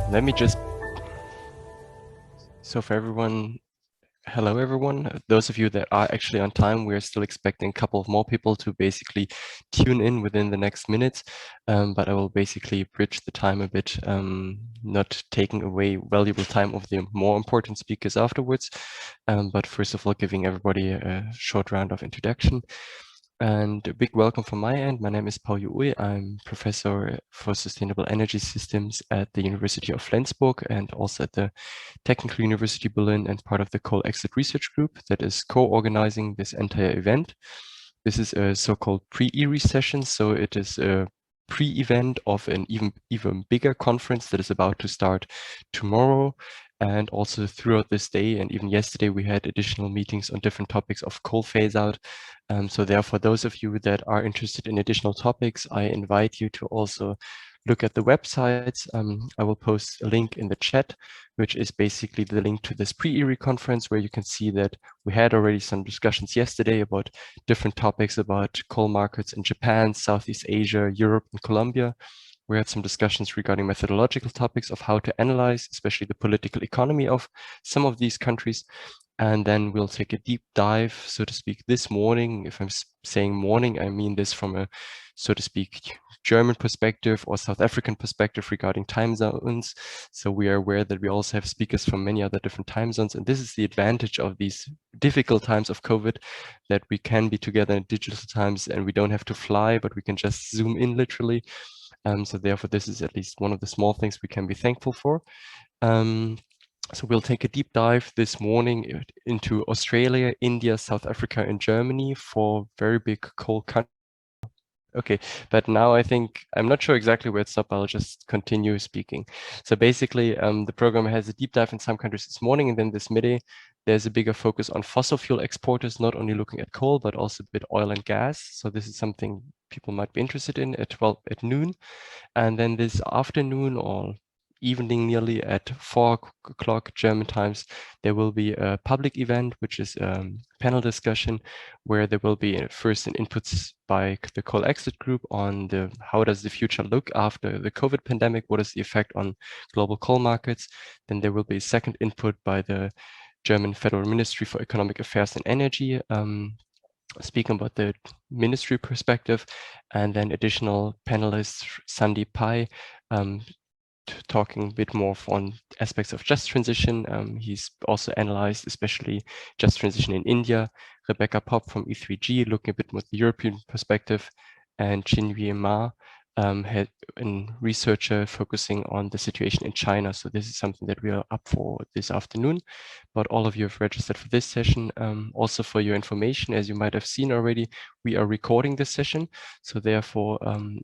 Let me just, so for everyone, hello everyone. Those of you that are actually on time, we're still expecting a couple of more people to basically tune in within the next minutes, but I will basically bridge the time a bit, not taking away valuable time of the more important speakers afterwards, but first of all, giving everybody a short round of introduction. And a big welcome from my end. My name is Paul Uy. I'm professor for sustainable energy systems at the University of Flensburg and also at the Technical University Berlin and part of the Coal Exit Research Group that is co-organizing this entire event. This is a so-called pre-EAERE session, so it is a pre-event of an even bigger conference that is about to start tomorrow. And also throughout this day and even yesterday, we had additional meetings on different topics of coal phase out. So therefore, those of you that are interested in additional topics, I invite you to also look at the websites. I will post a link in the chat, which is basically the link to this pre-EAERE conference, where you can see that we had already some discussions yesterday about different topics about coal markets in Japan, Southeast Asia, Europe, and Colombia. We had some discussions regarding methodological topics of how to analyze, especially the political economy of some of these countries. And then we'll take a deep dive, so to speak, this morning. If I'm saying morning, I mean this from a, so to speak, German perspective or South African perspective regarding time zones. So we are aware that we also have speakers from many other different time zones. And this is the advantage of these difficult times of COVID, that we can be together in digital times and we don't have to fly, but we can just zoom in literally. So therefore, this is at least one of the small things we can be thankful for. So we'll take a deep dive this morning into Australia, India, South Africa, and Germany for very big coal countries. Okay, but now I think, I'm not sure exactly where it stopped, I'll just continue speaking. So basically, the program has a deep dive in some countries this morning, and then this midday, there's a bigger focus on fossil fuel exporters, not only looking at coal, but also a bit oil and gas. So this is something people might be interested in at noon. And then this afternoon or evening nearly at 4 o'clock German times, there will be a public event, which is a panel discussion where there will be first inputs by the Coal Exit group on the how does the future look after the COVID pandemic, what is the effect on global coal markets. Then there will be a second input by the German Federal Ministry for Economic Affairs and Energy, speaking about the ministry perspective, and then additional panelists, Sandeep Pai, talking a bit more on aspects of just transition. He's also analyzed especially just transition in India. Rebecca Popp from E3G, looking a bit more at the European perspective, and Chinwe Ma, had a researcher focusing on the situation in China. So this is something that we are up for this afternoon, but all of you have registered for this session. Also for your information, as you might have seen already, we are recording this session. So therefore,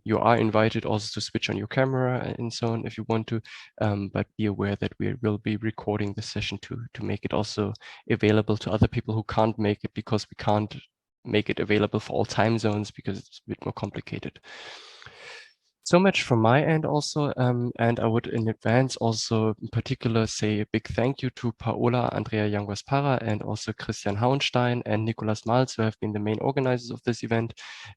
you are invited also to switch on your camera and so on if you want to, but be aware that we will be recording this session to make it also available to other people who can't make it, because we can't make it available for all time zones because it's a bit more complicated. So much from my end also, and I would in advance also in particular say a big thank you to Paola, Andrea Yanguas-Parra, and also Christian Hauenstein and Nicolas Malz, who have been the main organizers of this event.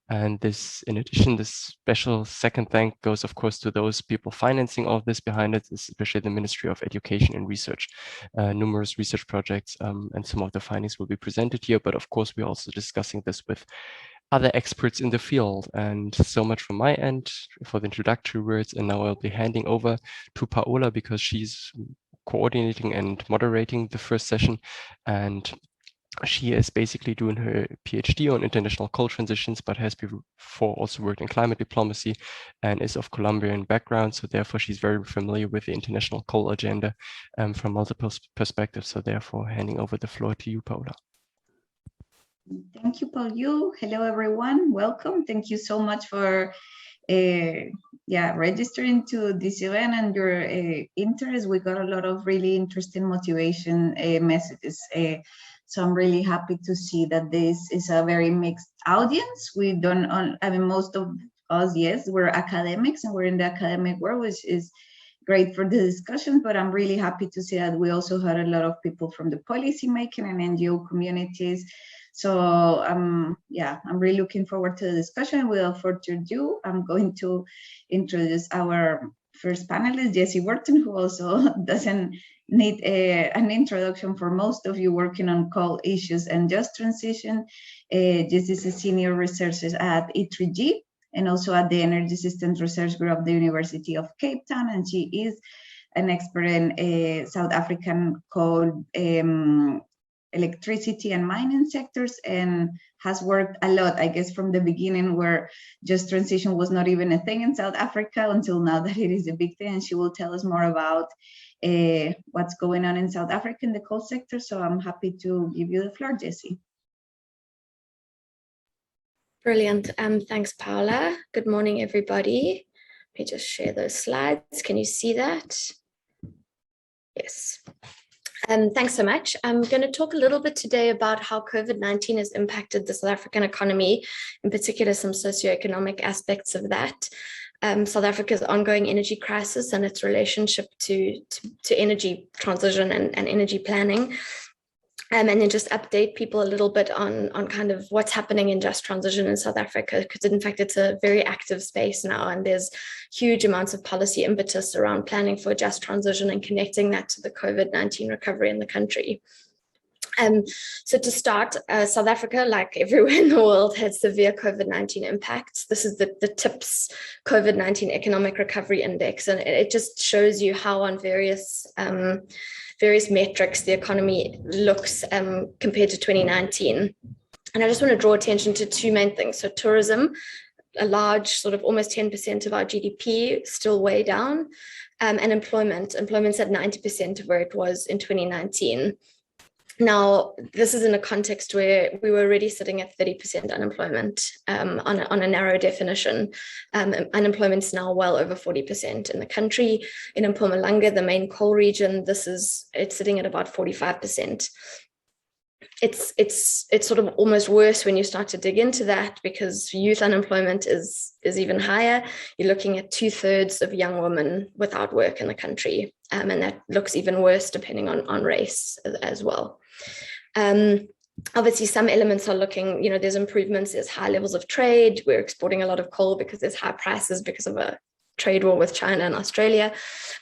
And this, in addition, this special second thank goes, of course, to those people financing all of this behind it, especially the Ministry of Education and Research. Numerous research projects and some of the findings will be presented here, but of course, we're also discussing this with other experts in the field. And so much from my end for the introductory words. And now I'll be handing over to Paola because she's coordinating and moderating the first session. And she is basically doing her PhD on international coal transitions, but has before also worked in climate diplomacy and is of Colombian background. So therefore, she's very familiar with the international coal agenda from multiple perspectives. So therefore, handing over the floor to you, Paola. Thank you, Paul. Hello, everyone. Welcome. Thank you so much for registering to this event and your interest. We got a lot of really interesting motivation messages. So I'm really happy to see that this is a very mixed audience. We don't, I mean, most of us, yes, we're academics and we're in the academic world, which is great for the discussion, but I'm really happy to see that we also had a lot of people from the policy making and NGO communities. So I'm really looking forward to the discussion. Without further ado, I'm going to introduce our first panelist, Jessie Burton, who also doesn't need an introduction for most of you working on coal issues and just transition. Jessie is a senior researcher at E3G and also at the Energy Systems Research Group of the University of Cape Town, and she is an expert in South African coal, electricity and mining sectors, and has worked a lot, I guess, from the beginning, where just transition was not even a thing in South Africa until now that it is a big thing. And she will tell us more about what's going on in South Africa in the coal sector. So I'm happy to give you the floor, Jessie. Brilliant. Thanks, Paula. Good morning, everybody. Let me just share those slides. Can you see that? Yes. Thanks so much. I'm going to talk a little bit today about how COVID-19 has impacted the South African economy, in particular some socioeconomic aspects of that. South Africa's ongoing energy crisis and its relationship to energy transition and energy planning. And then just update people a little bit on kind of what's happening in just transition in South Africa, because in fact, it's a very active space now, and there's huge amounts of policy impetus around planning for just transition and connecting that to the COVID-19 recovery in the country. So to start, South Africa, like everywhere in the world, had severe COVID-19 impacts. This is the TIPS COVID-19 Economic Recovery Index, and it just shows you how on various metrics the economy looks compared to 2019. And I just want to draw attention to two main things. So tourism, a large, sort of almost 10% of our GDP, still way down, and employment's at 90% of where it was in 2019. Now, this is in a context where we were already sitting at 30% unemployment on a narrow definition. Unemployment's now well over 40% in the country. In Mpumalanga, the main coal region, it's sitting at about 45%. It's sort of almost worse when you start to dig into that, because youth unemployment is even higher. You're looking at 2/3 of young women without work in the country, and that looks even worse depending on race as well. Obviously, some elements are looking, there's improvements, there's high levels of trade. We're exporting a lot of coal because there's high prices because of a trade war with China and Australia.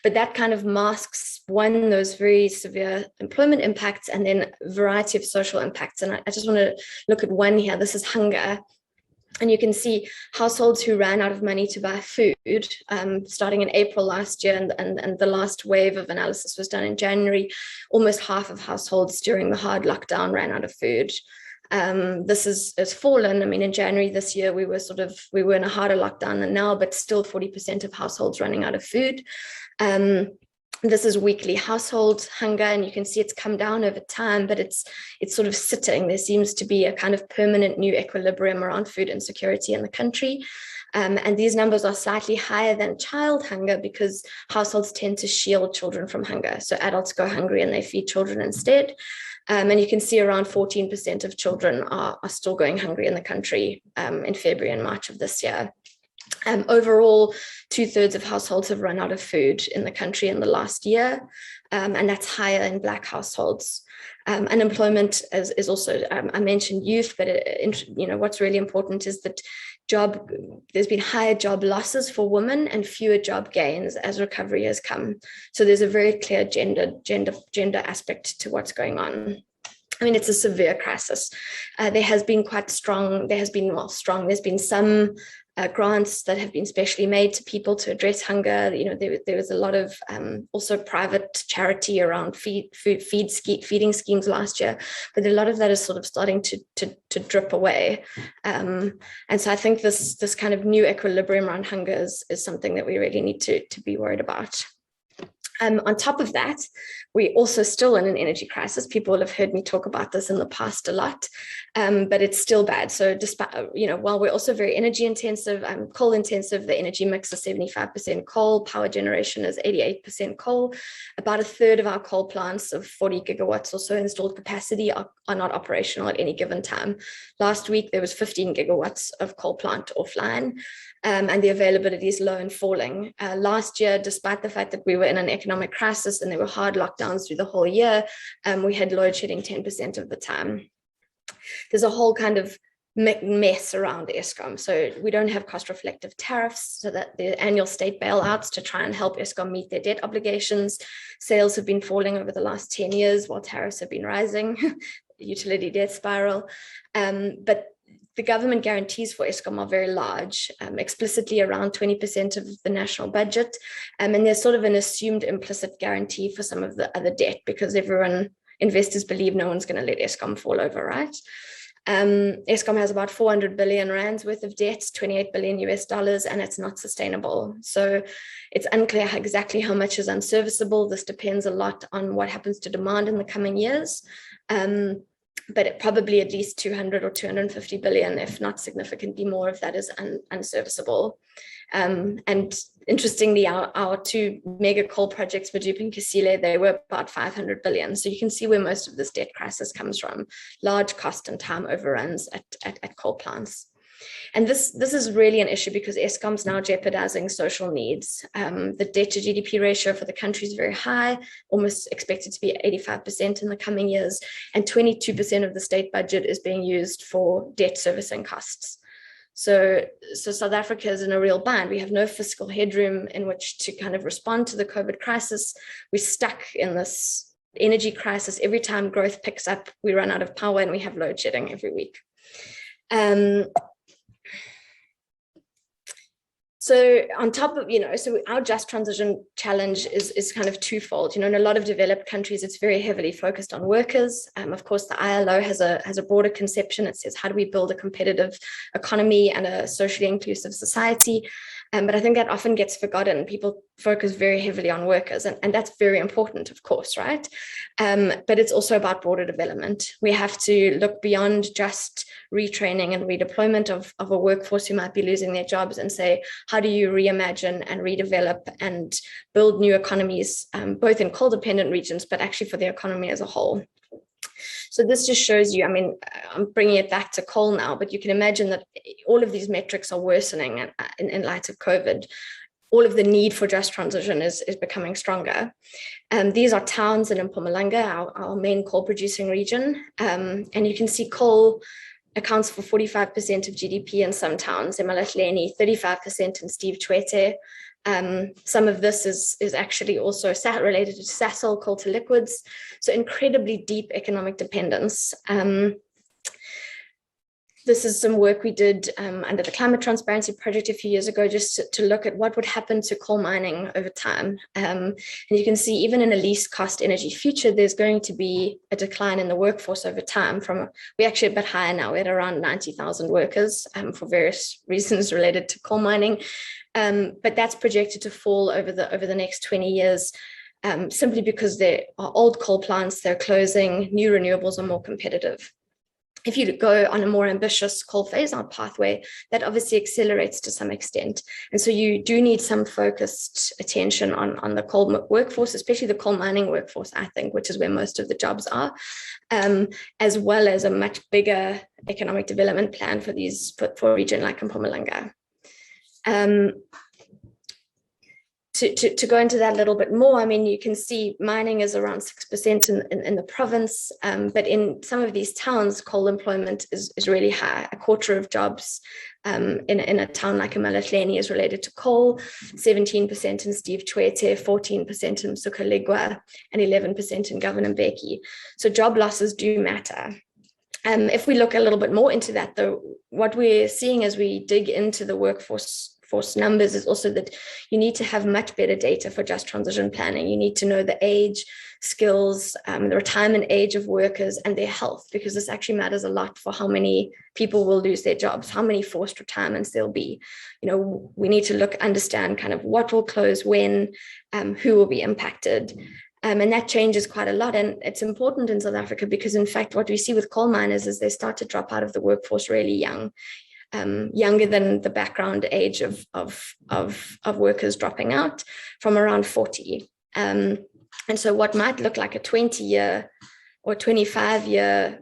But that kind of masks, one, those very severe employment impacts, and then a variety of social impacts. And I just want to look at one here. This is hunger. And you can see households who ran out of money to buy food, starting in April last year, and the last wave of analysis was done in January. Almost half of households during the hard lockdown ran out of food. This has fallen. I mean, in January this year, we were in a harder lockdown than now, but still 40% of households running out of food. This is weekly household hunger, and you can see it's come down over time, but it's sort of sitting. There seems to be a kind of permanent new equilibrium around food insecurity in the country. And these numbers are slightly higher than child hunger because households tend to shield children from hunger. So adults go hungry and they feed children instead. And you can see around 14% of children are still going hungry in the country in February and March of this year. Overall, 2/3 of households have run out of food in the country in the last year, and that's higher in Black households. Unemployment is also, I mentioned youth, but what's really important is that there's been higher job losses for women and fewer job gains as recovery has come. So there's a very clear gender aspect to what's going on. I mean, it's a severe crisis. There has been some grants that have been specially made to people to address hunger. There was a lot of also private charity around feeding schemes last year, but a lot of that is sort of starting to drip away. And so I think this kind of new equilibrium around hunger is something that we really need to be worried about. On top of that, we're also still in an energy crisis. People will have heard me talk about this in the past a lot, but it's still bad. So despite, while we're also very energy intensive, coal intensive, the energy mix is 75% coal, power generation is 88% coal. About 1/3 of our coal plants of 40 gigawatts or so installed capacity are not operational at any given time. Last week, there was 15 gigawatts of coal plant offline. And the availability is low and falling. Last year, despite the fact that we were in an economic crisis and there were hard lockdowns through the whole year, we had load shedding 10% of the time. There's a whole kind of mess around Eskom. So we don't have cost reflective tariffs, so that the annual state bailouts to try and help Eskom meet their debt obligations. Sales have been falling over the last 10 years while tariffs have been rising, utility debt spiral. But the government guarantees for Eskom are very large, explicitly around 20% of the national budget. And there's sort of an assumed implicit guarantee for some of the other debt, because investors believe no one's going to let Eskom fall over, right? Eskom has about 400 billion rands worth of debts, $28 billion US, and it's not sustainable. So it's unclear exactly how much is unserviceable. This depends a lot on what happens to demand in the coming years. But it probably at least 200 or 250 billion, if not significantly more, of that is unserviceable. And interestingly, our two mega coal projects, Medupi and Kusile, they were about 500 billion. So you can see where most of this debt crisis comes from: large cost and time overruns at coal plants. And this is really an issue because Eskom's now jeopardizing social needs. The debt to GDP ratio for the country is very high, almost expected to be 85% in the coming years, and 22% of the state budget is being used for debt servicing costs. So South Africa is in a real bind. We have no fiscal headroom in which to kind of respond to the COVID crisis. We're stuck in this energy crisis. Every time growth picks up, we run out of power and we have load shedding every week. So on top of, so our just transition challenge is kind of twofold. In a lot of developed countries, it's very heavily focused on workers. Of course, the ILO has a broader conception. It says, how do we build a competitive economy and a socially inclusive society? But I think that often gets forgotten. People focus very heavily on workers, and that's very important, of course, right? But it's also about broader development. We have to look beyond just retraining and redeployment of a workforce who might be losing their jobs and say, how do you reimagine and redevelop and build new economies, both in coal-dependent regions, but actually for the economy as a whole? So this just shows you, I'm bringing it back to coal now, but you can imagine that all of these metrics are worsening in light of COVID. All of the need for just transition is becoming stronger. These are towns in Mpumalanga, our main coal producing region. And you can see coal accounts for 45% of GDP in some towns, in Malahleni, 35% in Steve Tshwete. Some of this is actually also related to Sasol, coal to liquids. So incredibly deep economic dependence. This is some work we did under the Climate Transparency Project a few years ago, just to look at what would happen to coal mining over time. And you can see even in a least cost energy future, there's going to be a decline in the workforce over time. We're actually a bit higher now, we're at around 90,000 workers for various reasons related to coal mining. But that's projected to fall over the next 20 years, simply because there are old coal plants, they're closing, new renewables are more competitive. If you go on a more ambitious coal phase-out pathway, that obviously accelerates to some extent. And so you do need some focused attention on the coal workforce, especially the coal mining workforce, I think, which is where most of the jobs are, as well as a much bigger economic development plan for a region like Mpumalanga. To go into that a little bit more, you can see mining is around 6% in the province, but in some of these towns, coal employment is really high. A quarter of jobs in a town like Malahleni is related to coal, 17% in Steve Tshwete, 14% in Msukaligwa, and 11% in Governor Mbeki. So job losses do matter. If we look a little bit more into that, though, what we're seeing as we dig into the workforce numbers is also that you need to have much better data for just transition planning. You need to know the age, skills, the retirement age of workers and their health, because this actually matters a lot for how many people will lose their jobs, how many forced retirements there'll be. We need to understand kind of what will close when, who will be impacted. And that changes quite a lot. And it's important in South Africa because, in fact, what we see with coal miners is they start to drop out of the workforce really young. Younger than the background age of workers dropping out, from around 40. And so what might look like a 20-year or 25-year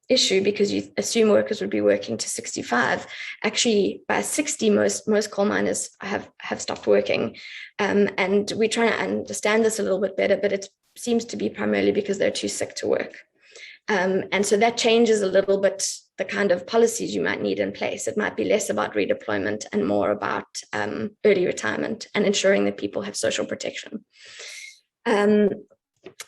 issue, because you assume workers would be working to 65, actually by 60, most coal miners have stopped working. And we're trying to understand this a little bit better, but it seems to be primarily because they're too sick to work. And so that changes a little bit the kind of policies you might need in place. It might be less about redeployment and more about early retirement and ensuring that people have social protection.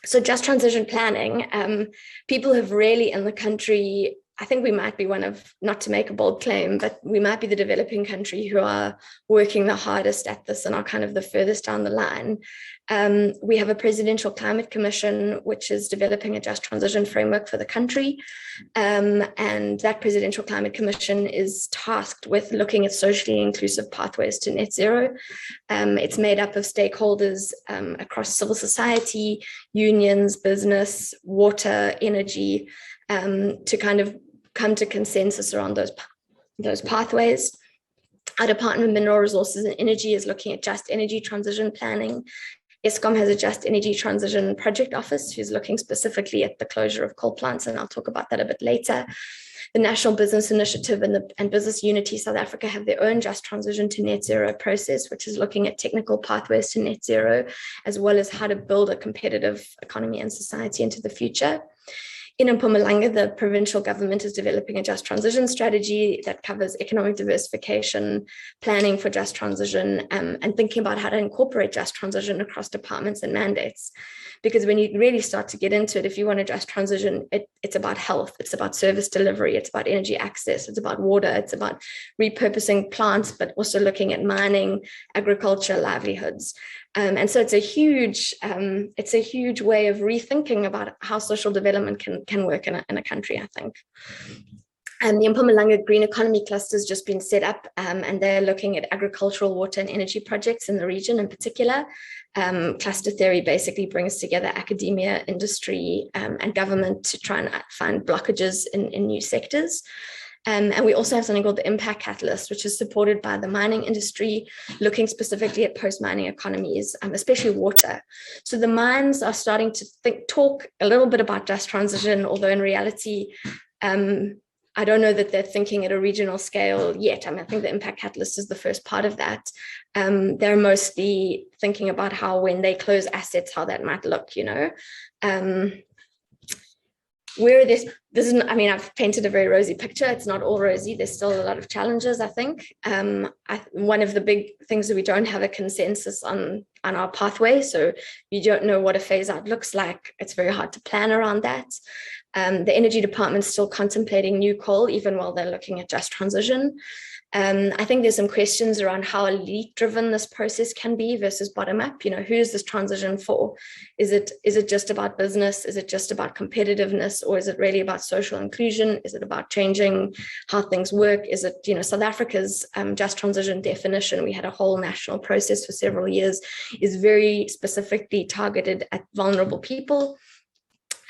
So just transition planning, people have really in the country, I think we might be one of, not to make a bold claim, but we might be the developing country who are working the hardest at this and are kind of the furthest down the line. We have a Presidential Climate Commission, which is developing a just transition framework for the country. And that Presidential Climate Commission is tasked with looking at socially inclusive pathways to net zero. It's made up of stakeholders across civil society, unions, business, water, energy, to kind of come to consensus around those pathways. Our Department of Mineral Resources and Energy is looking at just energy transition planning. Eskom has a Just Energy Transition Project Office who's looking specifically at the closure of coal plants, and I'll talk about that a bit later. The National Business Initiative and Business Unity South Africa have their own Just Transition to Net Zero process, which is looking at technical pathways to net zero, as well as how to build a competitive economy and society into the future. In Mpumalanga, the provincial government is developing a just transition strategy that covers economic diversification, planning for just transition, and thinking about how to incorporate just transition across departments and mandates. Because when you really start to get into it, if you want a just transition, it's about health, it's about service delivery, it's about energy access, it's about water, it's about repurposing plants, but also looking at mining, agriculture, livelihoods. And so it's a huge way of rethinking about how social development can work in a country, I think. The Mpumalanga Green Economy Cluster has just been set up, and they're looking at agricultural, water and energy projects in the region in particular. Cluster theory basically brings together academia, industry, and government to try and find blockages in new sectors. And we also have something called the Impact Catalyst, which is supported by the mining industry, looking specifically at post-mining economies, especially water. So the mines are starting to talk a little bit about just transition, although in reality, I don't know that they're thinking at a regional scale yet. I mean, I think the Impact Catalyst is the first part of that. They're mostly thinking about how when they close assets, how that might look, you know. Where this isn't, I mean, I've painted a very rosy picture. It's not all rosy. There's still a lot of challenges, I think. One of the big things that we don't have a consensus on our pathway. So you don't know what a phase out looks like. It's very hard to plan around that. The Energy Department's still contemplating new coal, even while they're looking at just transition. I think there's some questions around how elite driven this process can be versus bottom up. You know, who is this transition for? Is it just about business? Is it just about competitiveness? Or is it really about social inclusion? Is it about changing how things work? Is it, you know, South Africa's just transition definition, we had a whole national process for several years, is very specifically targeted at vulnerable people.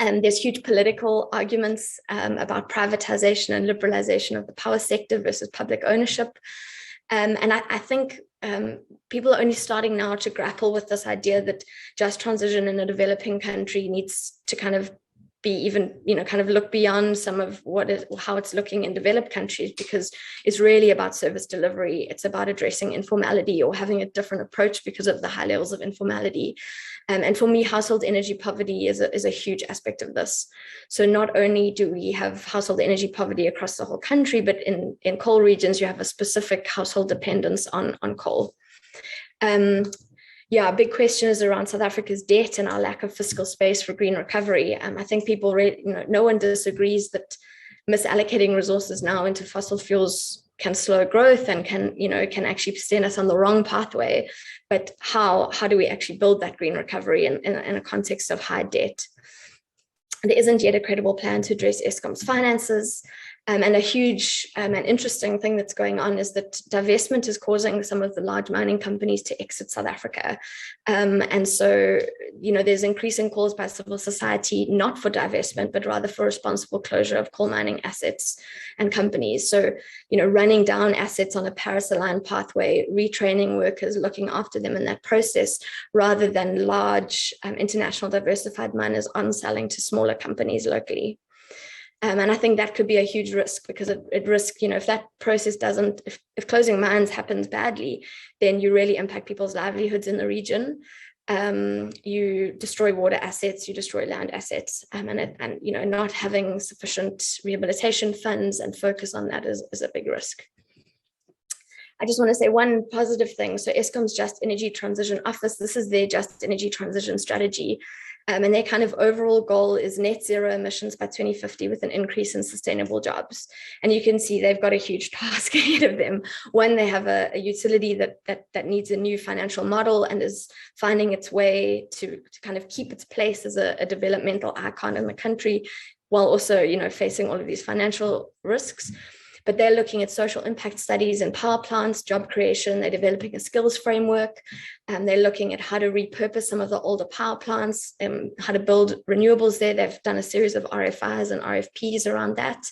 And there's huge political arguments about privatization and liberalization of the power sector versus public ownership. And I think people are only starting now to grapple with this idea that just transition in a developing country needs to kind of be even, you know, kind of look beyond some of how it's looking in developed countries, because it's really about service delivery. It's about addressing informality or having a different approach because of the high levels of informality. And for me, household energy poverty is a huge aspect of this. So not only do we have household energy poverty across the whole country, but in coal regions, you have a specific household dependence on coal. Yeah, a big question is around South Africa's debt and our lack of fiscal space for green recovery. I think people really, you know, no one disagrees that misallocating resources now into fossil fuels can slow growth and can actually send us on the wrong pathway. But how do we actually build that green recovery in a context of high debt? There isn't yet a credible plan to address Eskom's finances. And a huge and interesting thing that's going on is that divestment is causing some of the large mining companies to exit South Africa. And so, you know, there's increasing calls by civil society, not for divestment, but rather for responsible closure of coal mining assets and companies. So, you know, running down assets on a Paris-aligned pathway, retraining workers, looking after them in that process, rather than large international diversified miners on selling to smaller companies locally. And I think that could be a huge risk, because it risks, you know, if that process doesn't, if closing mines happens badly, then you really impact people's livelihoods in the region. you destroy water assets, you destroy land assets, and you know, not having sufficient rehabilitation funds and focus on that is a big risk. I just want to say one positive thing. So Eskom's Just Energy Transition Office, this is their Just Energy Transition strategy. And their kind of overall goal is net zero emissions by 2050 with an increase in sustainable jobs. And you can see they've got a huge task ahead of them. One, they have a utility that needs a new financial model and is finding its way to kind of keep its place as a developmental icon in the country, while also, you know, facing all of these financial risks. But they're looking at social impact studies and power plants, job creation. They're developing a skills framework. And they're looking at how to repurpose some of the older power plants, how to build renewables there. They've done a series of RFIs and RFPs around that.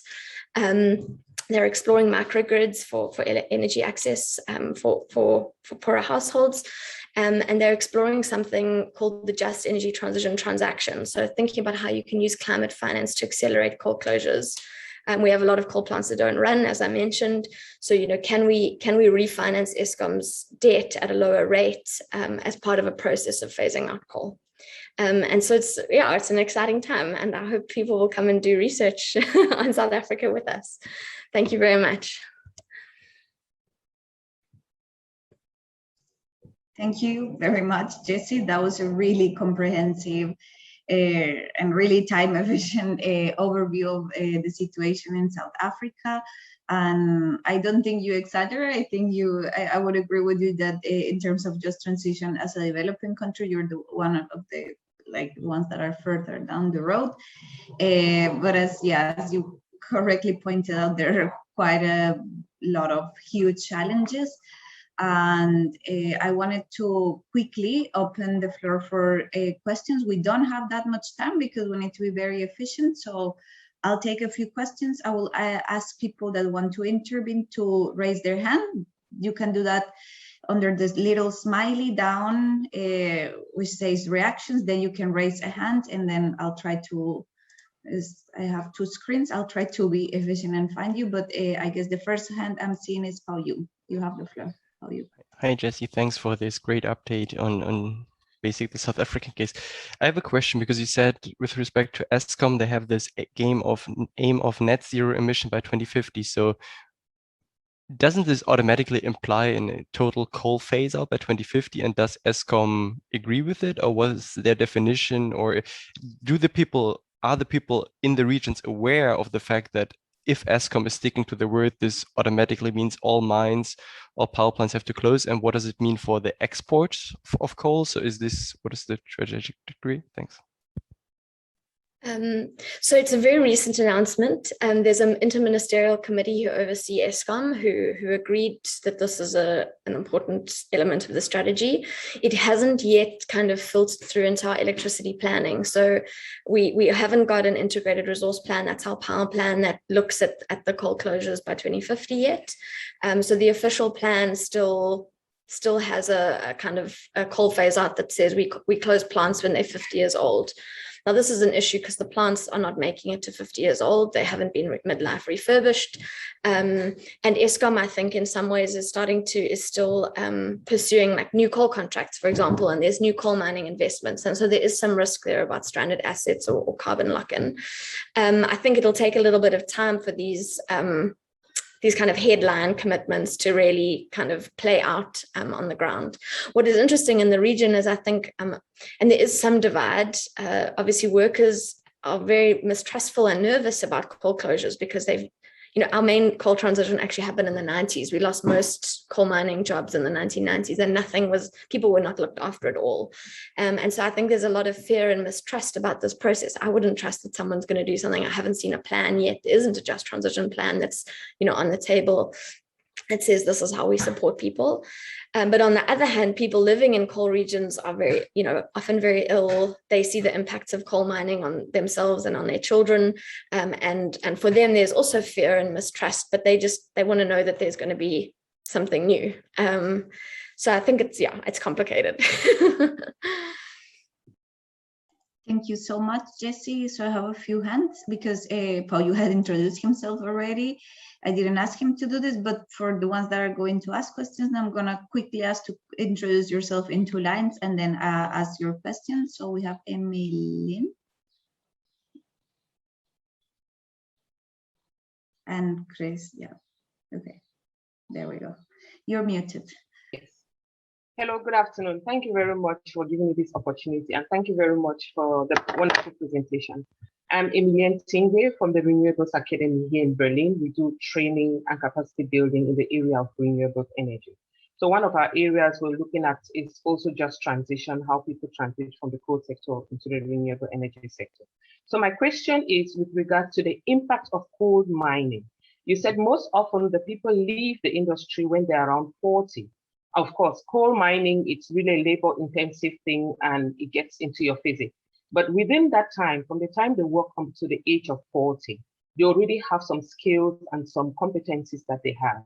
They're exploring microgrids for energy access for poorer households. And they're exploring something called the Just Energy Transition Transaction. So thinking about how you can use climate finance to accelerate coal closures. We have a lot of coal plants that don't run, as I mentioned. So, you know, can we refinance Eskom's debt at a lower rate as part of a process of phasing out coal? And so it's an exciting time, and I hope people will come and do research on South Africa with us. Thank you very much. Thank you very much, Jessie. That was a really comprehensive and really time-efficient overview of the situation in South Africa. And I don't think you exaggerate. I think I would agree with you that in terms of just transition as a developing country, you're the one of the ones that are further down the road. But as you correctly pointed out, there are quite a lot of huge challenges. And I wanted to quickly open the floor for questions. We don't have that much time because we need to be very efficient. So I'll take a few questions. I will ask people that want to intervene to raise their hand. You can do that under this little smiley down, which says reactions. Then you can raise a hand, and then I'll try to, I have two screens. I'll try to be efficient and find you. But I guess the first hand I'm seeing is Paul. You have the floor. Hi, Jessie. Thanks for this great update on basically the South African case. I have a question because you said with respect to Eskom, they have this aim of net zero emission by 2050. So doesn't this automatically imply a total coal phase out by 2050? And does Eskom agree with it, or was their definition, or are the people in the regions aware of the fact that if Eskom is sticking to the word, this automatically means all mines, all power plants have to close? And what does it mean for the exports of coal? So what is the trajectory? Thanks. So it's a very recent announcement. There's an interministerial committee who oversee Eskom who agreed that this is an important element of the strategy. It hasn't yet kind of filtered through into our electricity planning. So we haven't got an integrated resource plan. That's our power plan that looks at the coal closures by 2050 yet. So the official plan still has a kind of a coal phase out that says we close plants when they're 50 years old. Now, this is an issue because the plants are not making it to 50 years old. They haven't been midlife refurbished. And Eskom, I think, in some ways is still pursuing like new coal contracts, for example, and there's new coal mining investments. And so there is some risk there about stranded assets or carbon lock-in. I think it'll take a little bit of time for these kind of headline commitments to really kind of play out on the ground. What is interesting in the region is, I think, and there is some divide, obviously workers are very mistrustful and nervous about coal closures because our main coal transition actually happened in the 90s. We lost most coal mining jobs in the 1990s and people were not looked after at all. And so I think there's a lot of fear and mistrust about this process. I wouldn't trust that someone's going to do something. I haven't seen a plan yet. There isn't a just transition plan that's, on the table. It says this is how we support people. But on the other hand, people living in coal regions are very, often very ill. They see the impacts of coal mining on themselves and on their children. And for them, there's also fear and mistrust, but they want to know that there's going to be something new. So I think it's complicated. Thank you so much, Jessie. So I have a few hands because Paul, you had introduced himself already. I didn't ask him to do this, but for the ones that are going to ask questions, I'm gonna quickly ask to introduce yourself in 2 lines and then ask your questions. So we have Emilien and Chris. Yeah, okay, there we go. You're muted. Yes. Hello, good afternoon. Thank you very much for giving me this opportunity, and thank you very much for the wonderful presentation. I'm Emilien Tingwe from the Renewables Academy here in Berlin. We do training and capacity building in the area of renewable energy. So one of our areas we're looking at is also just transition, how people transition from the coal sector into the renewable energy sector. So my question is with regard to the impact of coal mining. You said most often the people leave the industry when they're around 40. Of course, coal mining, it's really a labor-intensive thing and it gets into your physics. But within that time, from the time they work up to the age of 40, they already have some skills and some competencies that they have.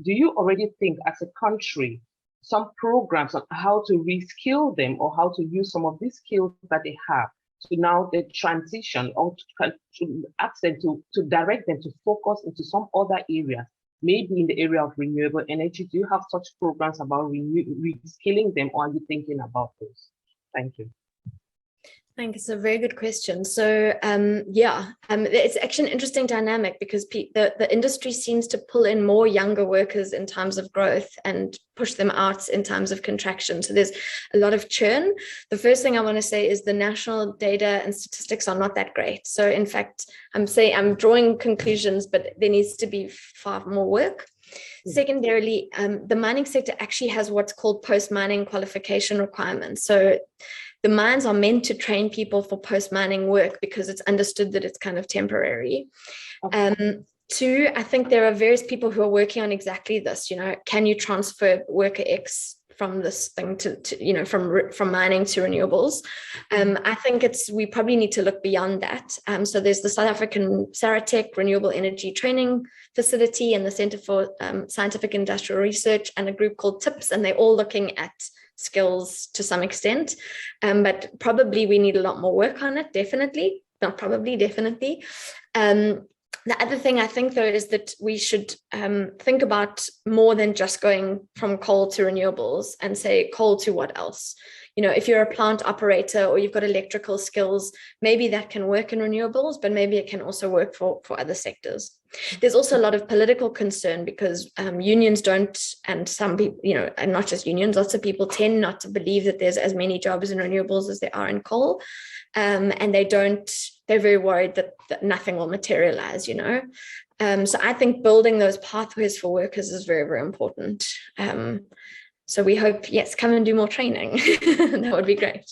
Do you already think as a country, some programs on how to reskill them or how to use some of these skills that they have to now the transition or to ask them to direct them to focus into some other areas, maybe in the area of renewable energy? Do you have such programs about reskilling them, or are you thinking about those? Thank you. I think it's a very good question. So it's actually an interesting dynamic because the industry seems to pull in more younger workers in times of growth and push them out in times of contraction. So there's a lot of churn. The first thing I want to say is the national data and statistics are not that great. So in fact, I'm drawing conclusions, but there needs to be far more work. Secondarily, the mining sector actually has what's called post-mining qualification requirements. So the mines are meant to train people for post-mining work because it's understood that it's kind of temporary. Okay. 2, I think there are various people who are working on exactly this. Can you transfer worker X from this thing to from mining to renewables? I think we probably need to look beyond that. So there's the South African Saratech Renewable Energy Training Facility and the Center for Scientific Industrial Research and a group called TIPS, and they're all looking at skills to some extent, but probably we need a lot more work on it, definitely. Not probably, definitely. The other thing I think, though, is that we should think about more than just going from coal to renewables and say coal to what else? If you're a plant operator or you've got electrical skills, maybe that can work in renewables, but maybe it can also work for other sectors. There's also a lot of political concern because unions don't, and some people, and not just unions, lots of people tend not to believe that there's as many jobs in renewables as there are in coal. And they're very worried that nothing will materialize, So I think building those pathways for workers is very, very important. So we hope, yes, come and do more training. That would be great.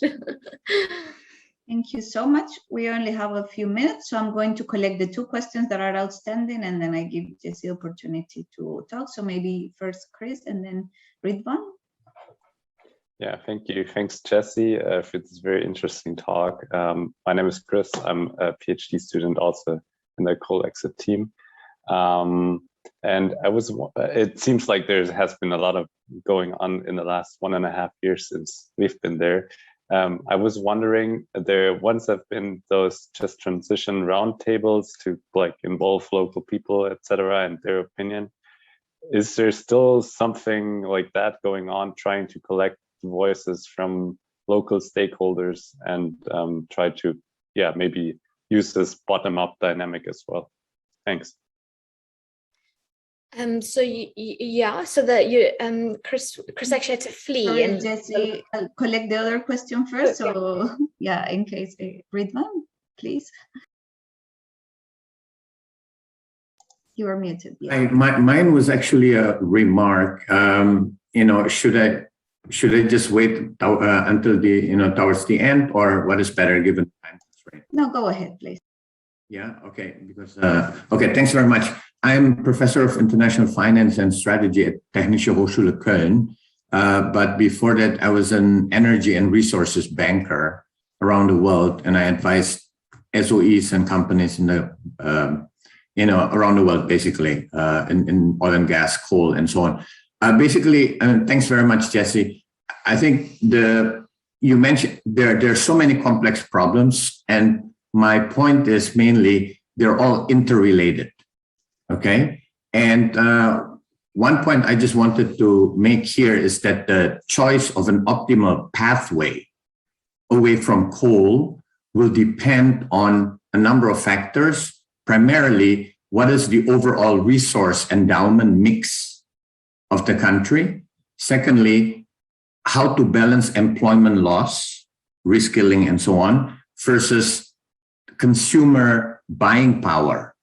Thank you so much. We only have a few minutes, so I'm going to collect the 2 questions that are outstanding, and then I give Jesse the opportunity to talk. So maybe first Chris and then Ridwan. Yeah, thank you. Thanks, Jesse, for this very interesting talk. My name is Chris. I'm a PhD student also in the coal exit team. And it seems like there has been a lot of going on in the last 1.5 years since we've been there. I was wondering, there once have been those just transition roundtables to involve local people, etc., and their opinion. Is there still something like that going on, trying to collect voices from local stakeholders and try to, maybe use this bottom-up dynamic as well? Thanks. So Chris actually had to flee. Sorry, and Jesse, I'll collect the other question first. Okay. So in case, Ridwan, please. You are muted. Yeah. Mine was actually a remark. Should I just wait until the towards the end, or what is better given time constraint? No, go ahead, please. Yeah. Okay. Because okay. Thanks very much. I'm professor of international finance and strategy at Technische Hochschule Köln. But before that, I was an energy and resources banker around the world, and I advised SOEs and companies in the around the world, basically, in oil and gas, coal, and so on. Thanks very much, Jesse. I think you mentioned there are so many complex problems, and my point is mainly they're all interrelated. Okay, And one point I just wanted to make here is that the choice of an optimal pathway away from coal will depend on a number of factors. Primarily, what is the overall resource endowment mix of the country? Secondly, how to balance employment loss, reskilling, and so on, versus consumer buying power,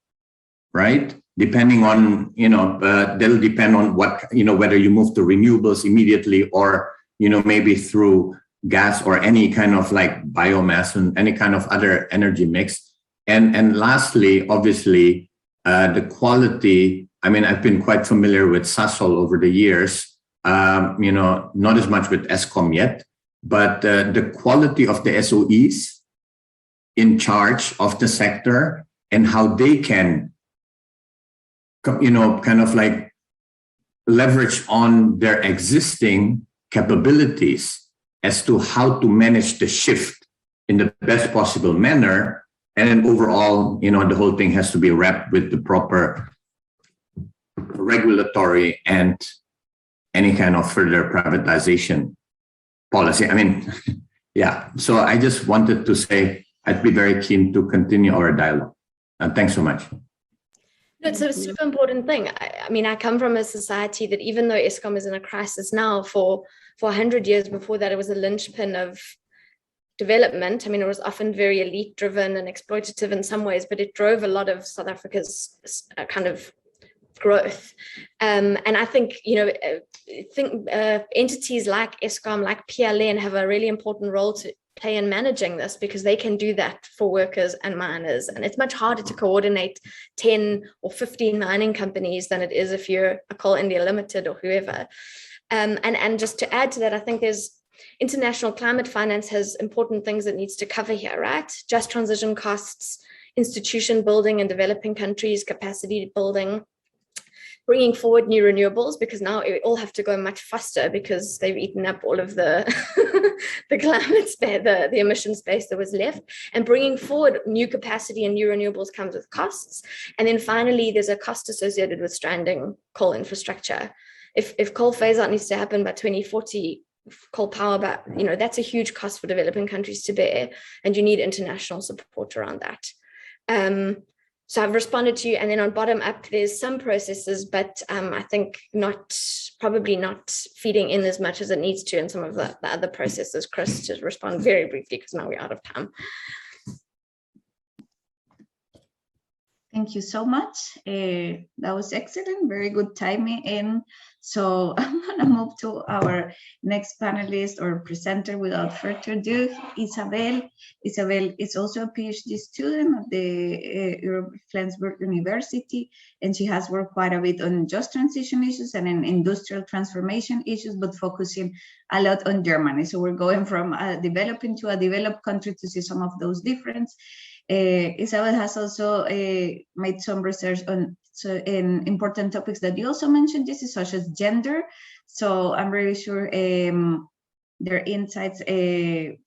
right? Depending on, that'll depend on what, whether you move to renewables immediately or, maybe through gas or any kind of like biomass and any kind of other energy mix. And lastly, obviously, the quality. I mean, I've been quite familiar with Sasol over the years, not as much with ESCOM yet, but the quality of the SOEs in charge of the sector and how they can, kind of like leverage on their existing capabilities as to how to manage the shift in the best possible manner. And then overall, the whole thing has to be wrapped with the proper regulatory and any kind of further privatization policy. I mean, yeah. So I just wanted to say I'd be very keen to continue our dialogue. Thanks so much. It's a super important thing. I mean, I come from a society that even though ESCOM is in a crisis now, for 100 years before that, it was a linchpin of development. I mean, it was often very elite driven and exploitative in some ways, but it drove a lot of South Africa's kind of growth. And I think, entities like ESCOM, like PLN have a really important role to play in managing this, because they can do that for workers and miners. And it's much harder to coordinate 10 or 15 mining companies than it is if you're a Coal India Limited or whoever. And just to add to that, I think there's international climate finance has important things it needs to cover here, right? Just transition costs, institution building in developing countries, capacity building, bringing forward new renewables, because now it all have to go much faster because they've eaten up all of the the climate space, the emission space that was left, and bringing forward new capacity and new renewables comes with costs. And then finally, there's a cost associated with stranding coal infrastructure. If coal phase out needs to happen by 2040, coal power, but that's a huge cost for developing countries to bear, and you need international support around that. So I've responded to you, and then on bottom up, there's some processes, but I think probably not feeding in as much as it needs to in some of the other processes. Chris, just respond very briefly because now we're out of time. Thank you so much. That was excellent, very good timing. And so I'm gonna move to our next panelist or presenter without further ado, Isabel. Isabel is also a PhD student at the Flensburg University, and she has worked quite a bit on just transition issues and in industrial transformation issues, but focusing a lot on Germany. So we're going from a developing to a developed country to see some of those differences. Isabel has also made some research on important topics that you also mentioned, this is such as gender. So I'm really sure their insights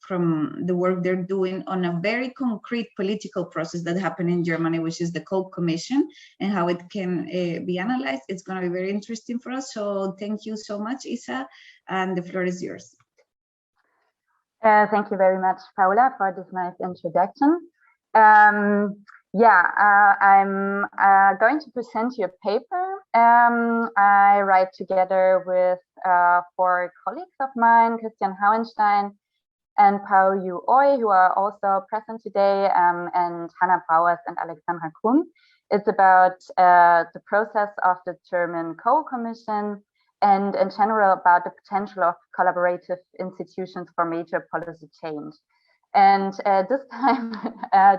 from the work they're doing on a very concrete political process that happened in Germany, which is the Coal Commission, and how it can be analyzed. It's going to be very interesting for us. So thank you so much, Isa, and the floor is yours. Thank you very much, Paula, for this nice introduction. I'm going to present you a paper I write together with 4 colleagues of mine, Christian Hauenstein and Paul Yu Oi, who are also present today, and Hannah Bauers and Alexandra Kuhn. It's about the process of the German Coal Commission and in general about the potential of collaborative institutions for major policy change. And this time,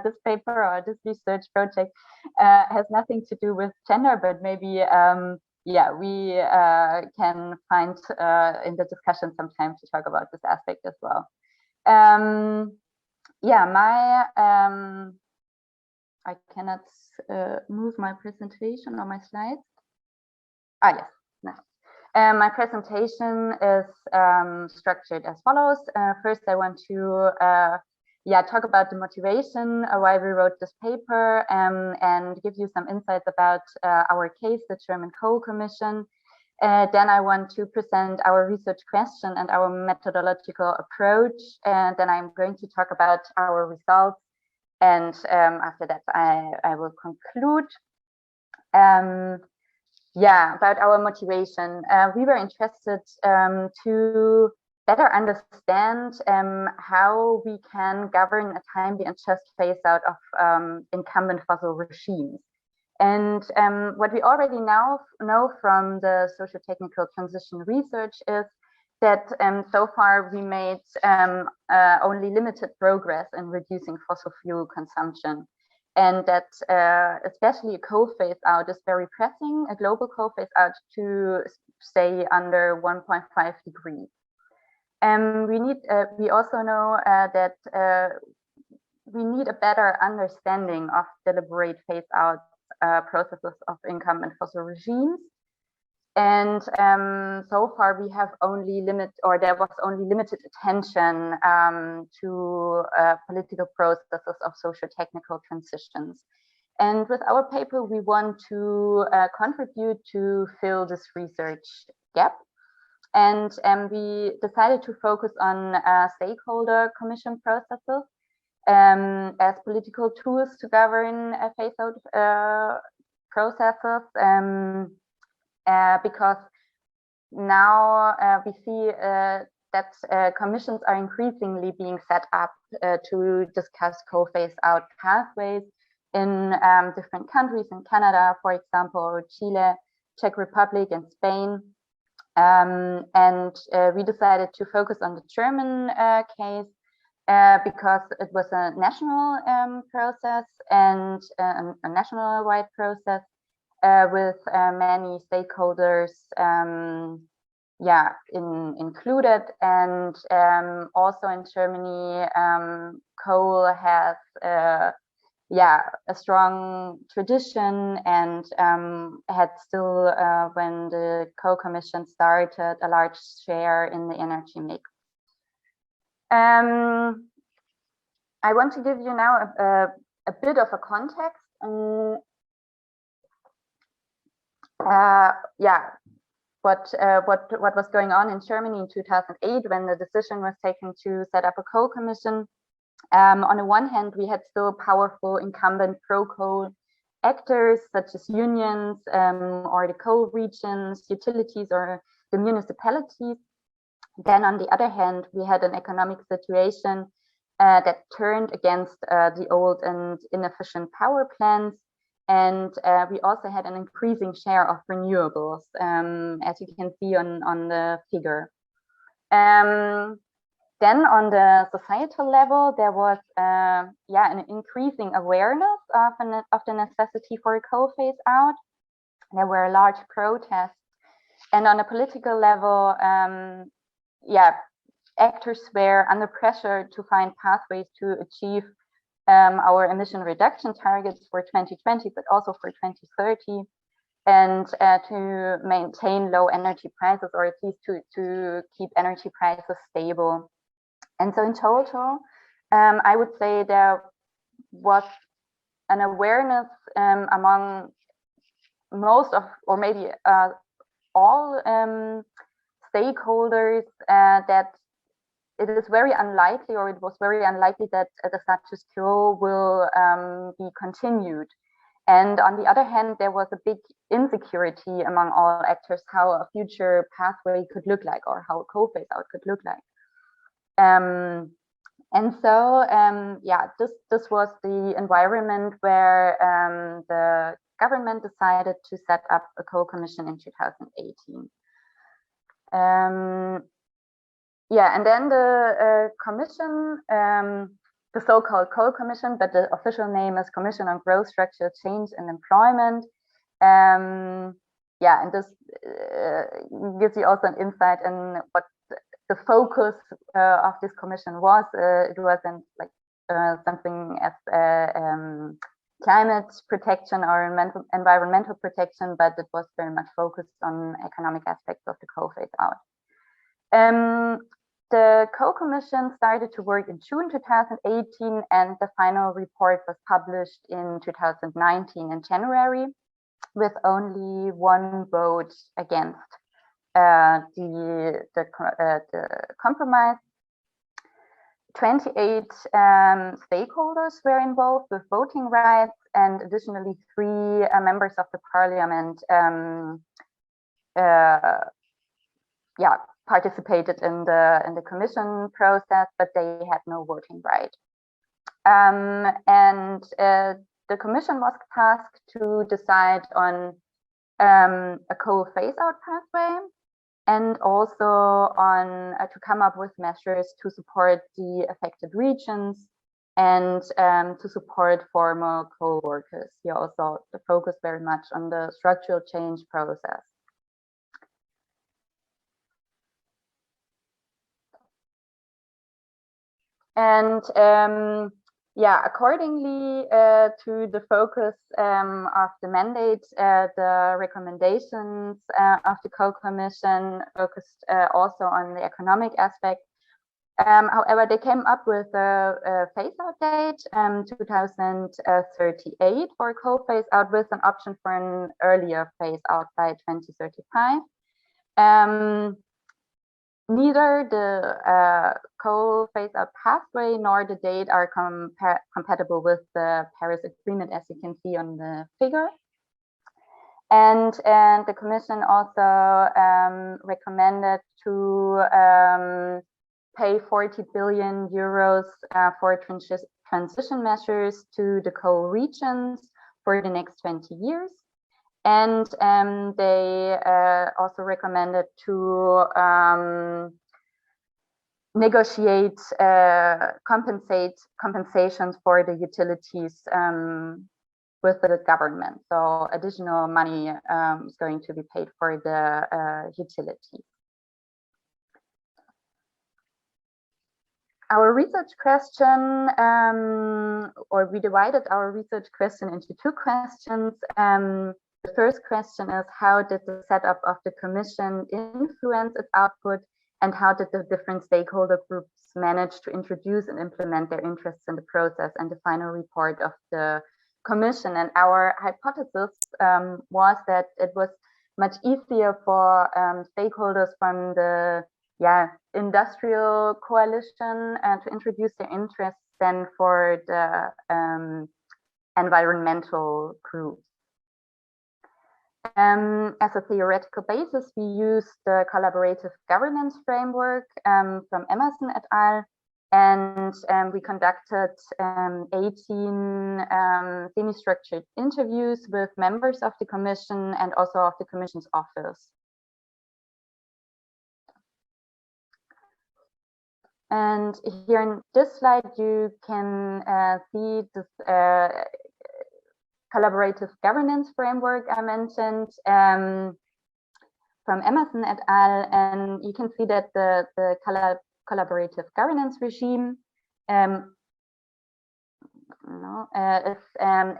this paper or this research project has nothing to do with gender, but maybe, we can find in the discussion some time to talk about this aspect as well. I cannot move my presentation or my slides. Yes, no. My presentation is structured as follows. First, I want to talk about the motivation, why we wrote this paper, and give you some insights about our case, the German Coal Commission. Then I want to present our research question and our methodological approach. And then I'm going to talk about our results. And after that, I will conclude. About our motivation. We were interested to better understand how we can govern a timely and just phase out of incumbent fossil regimes. And what we already now know from the socio-technical transition research is that so far we made only limited progress in reducing fossil fuel consumption. And that especially a coal phase out is very pressing, a global coal phase out to stay under 1.5 degrees. We also know that we need a better understanding of deliberate phase out processes of incumbent fossil regimes. And so far we have there was only limited attention to political processes of socio-technical transitions. And with our paper, we want to contribute to fill this research gap. And we decided to focus on stakeholder commission processes as political tools to govern phase-out processes. Because now we see that commissions are increasingly being set up to discuss coal phase-out pathways in different countries, in Canada, for example, Chile, Czech Republic, and Spain. And we decided to focus on the German case because it was a national process and a national-wide process. With many stakeholders included, and also in Germany coal has a strong tradition and had still when the Coal Commission started a large share in the energy mix. I want to give you now a bit of a context. What was going on in Germany in 2008 when the decision was taken to set up a coal commission. On the one hand, we had still powerful incumbent pro-coal actors such as unions or the coal regions, utilities, or the municipalities. Then on the other hand, we had an economic situation that turned against the old and inefficient power plants. And we also had an increasing share of renewables, as you can see on the figure. Then on the societal level, there was an increasing awareness of the necessity for a coal phase out. There were large protests. And on a political level, actors were under pressure to find pathways to achieve our emission reduction targets for 2020, but also for 2030, and to maintain low energy prices, or at least to keep energy prices stable. And so in total, I would say there was an awareness among most of, or maybe all stakeholders that it is very unlikely, or it was very unlikely, that the status quo will be continued. And on the other hand, there was a big insecurity among all actors how a future pathway could look like, or how a coal phase out could look like. And so, this was the environment where the government decided to set up a coal commission in 2018. And then the commission, the so-called Coal Commission, but the official name is Commission on Growth, Structural Change and Employment. And this gives you also an insight in what the focus of this commission was. It wasn't like something as climate protection or environmental protection, but it was very much focused on economic aspects of the coal phase out. The co-commission started to work in June 2018, and the final report was published in 2019 in January, with only one vote against the compromise. 28 stakeholders were involved with voting rights, and additionally 3 members of the parliament participated in the commission process, but they had no voting right. The commission was tasked to decide on a coal phase-out pathway, and also on to come up with measures to support the affected regions and to support former coal workers. Here also the focus very much on the structural change process. And accordingly to the focus of the mandate, the recommendations of the co-commission focused also on the economic aspect. However, they came up with a phase-out date, 2038 for coal phase-out, with an option for an earlier phase-out by 2035. Neither the coal phase-out pathway nor the date are compatible with the Paris Agreement, as you can see on the figure. And the Commission also recommended to pay 40 billion euros for transition measures to the coal regions for the next 20 years. And they also recommended to negotiate compensations for the utilities with the government. So additional money is going to be paid for the utilities. Our research question, or we divided our research question into 2 questions. The first question is, how did the setup of the Commission influence its output, and how did the different stakeholder groups manage to introduce and implement their interests in the process and the final report of the Commission? And our hypothesis was that it was much easier for stakeholders from the industrial coalition to introduce their interests than for the environmental groups. As a theoretical basis, we used the collaborative governance framework from Emerson et al. And we conducted 18 semi-structured interviews with members of the Commission and also of the Commission's office. And here in this slide, you can see this collaborative governance framework I mentioned from Emerson et al. And you can see that the collaborative governance regime is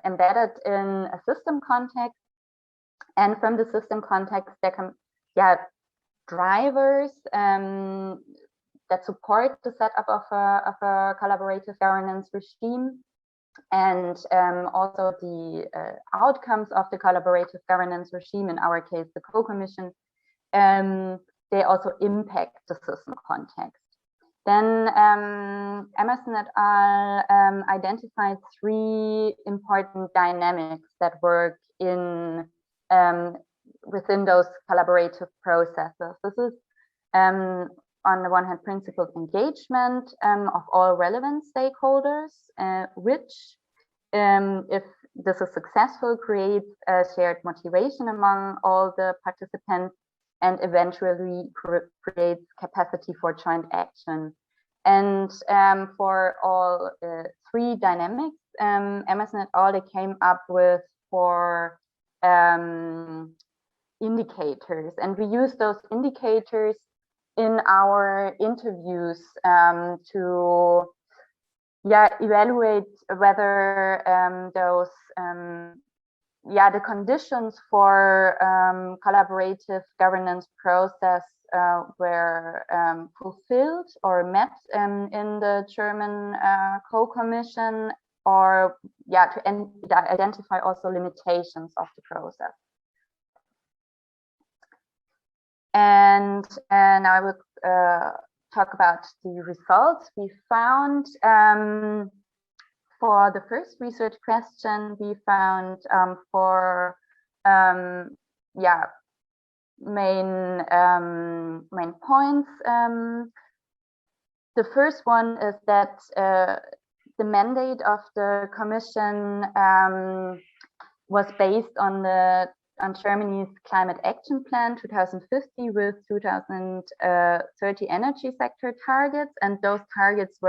embedded in a system context. And from the system context, there can drivers that support the setup of a collaborative governance regime. And also the outcomes of the collaborative governance regime, in our case, the co-commission, they also impact the system context. Then Emerson et al. Identified 3 important dynamics that work in within those collaborative processes. This is on the one hand, principled engagement of all relevant stakeholders, which, if this is successful, creates a shared motivation among all the participants and eventually creates capacity for joint action. And for all 3 dynamics, Emerson et al. They came up with 4 indicators, and we use those indicators in our interviews to evaluate whether those yeah, the conditions for collaborative governance process were fulfilled or met in the German co-commission, or yeah, to identify also limitations of the process. And now I will talk about the results we found. For the first research question, we found four main points. The first one is that the mandate of the Commission was based on Germany's Climate Action Plan 2050 with 2030 energy sector targets, and those targets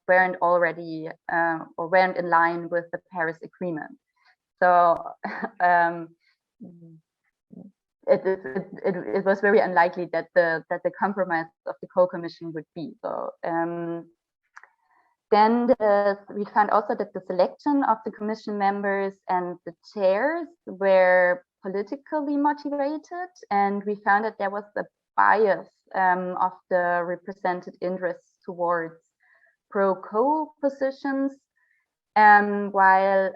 weren't already or weren't in line with the Paris Agreement. So it was very unlikely that the compromise of the co-commission would be. So then we found also that the selection of the commission members and the chairs were politically motivated, and we found that there was a bias of the represented interests towards pro-co positions, while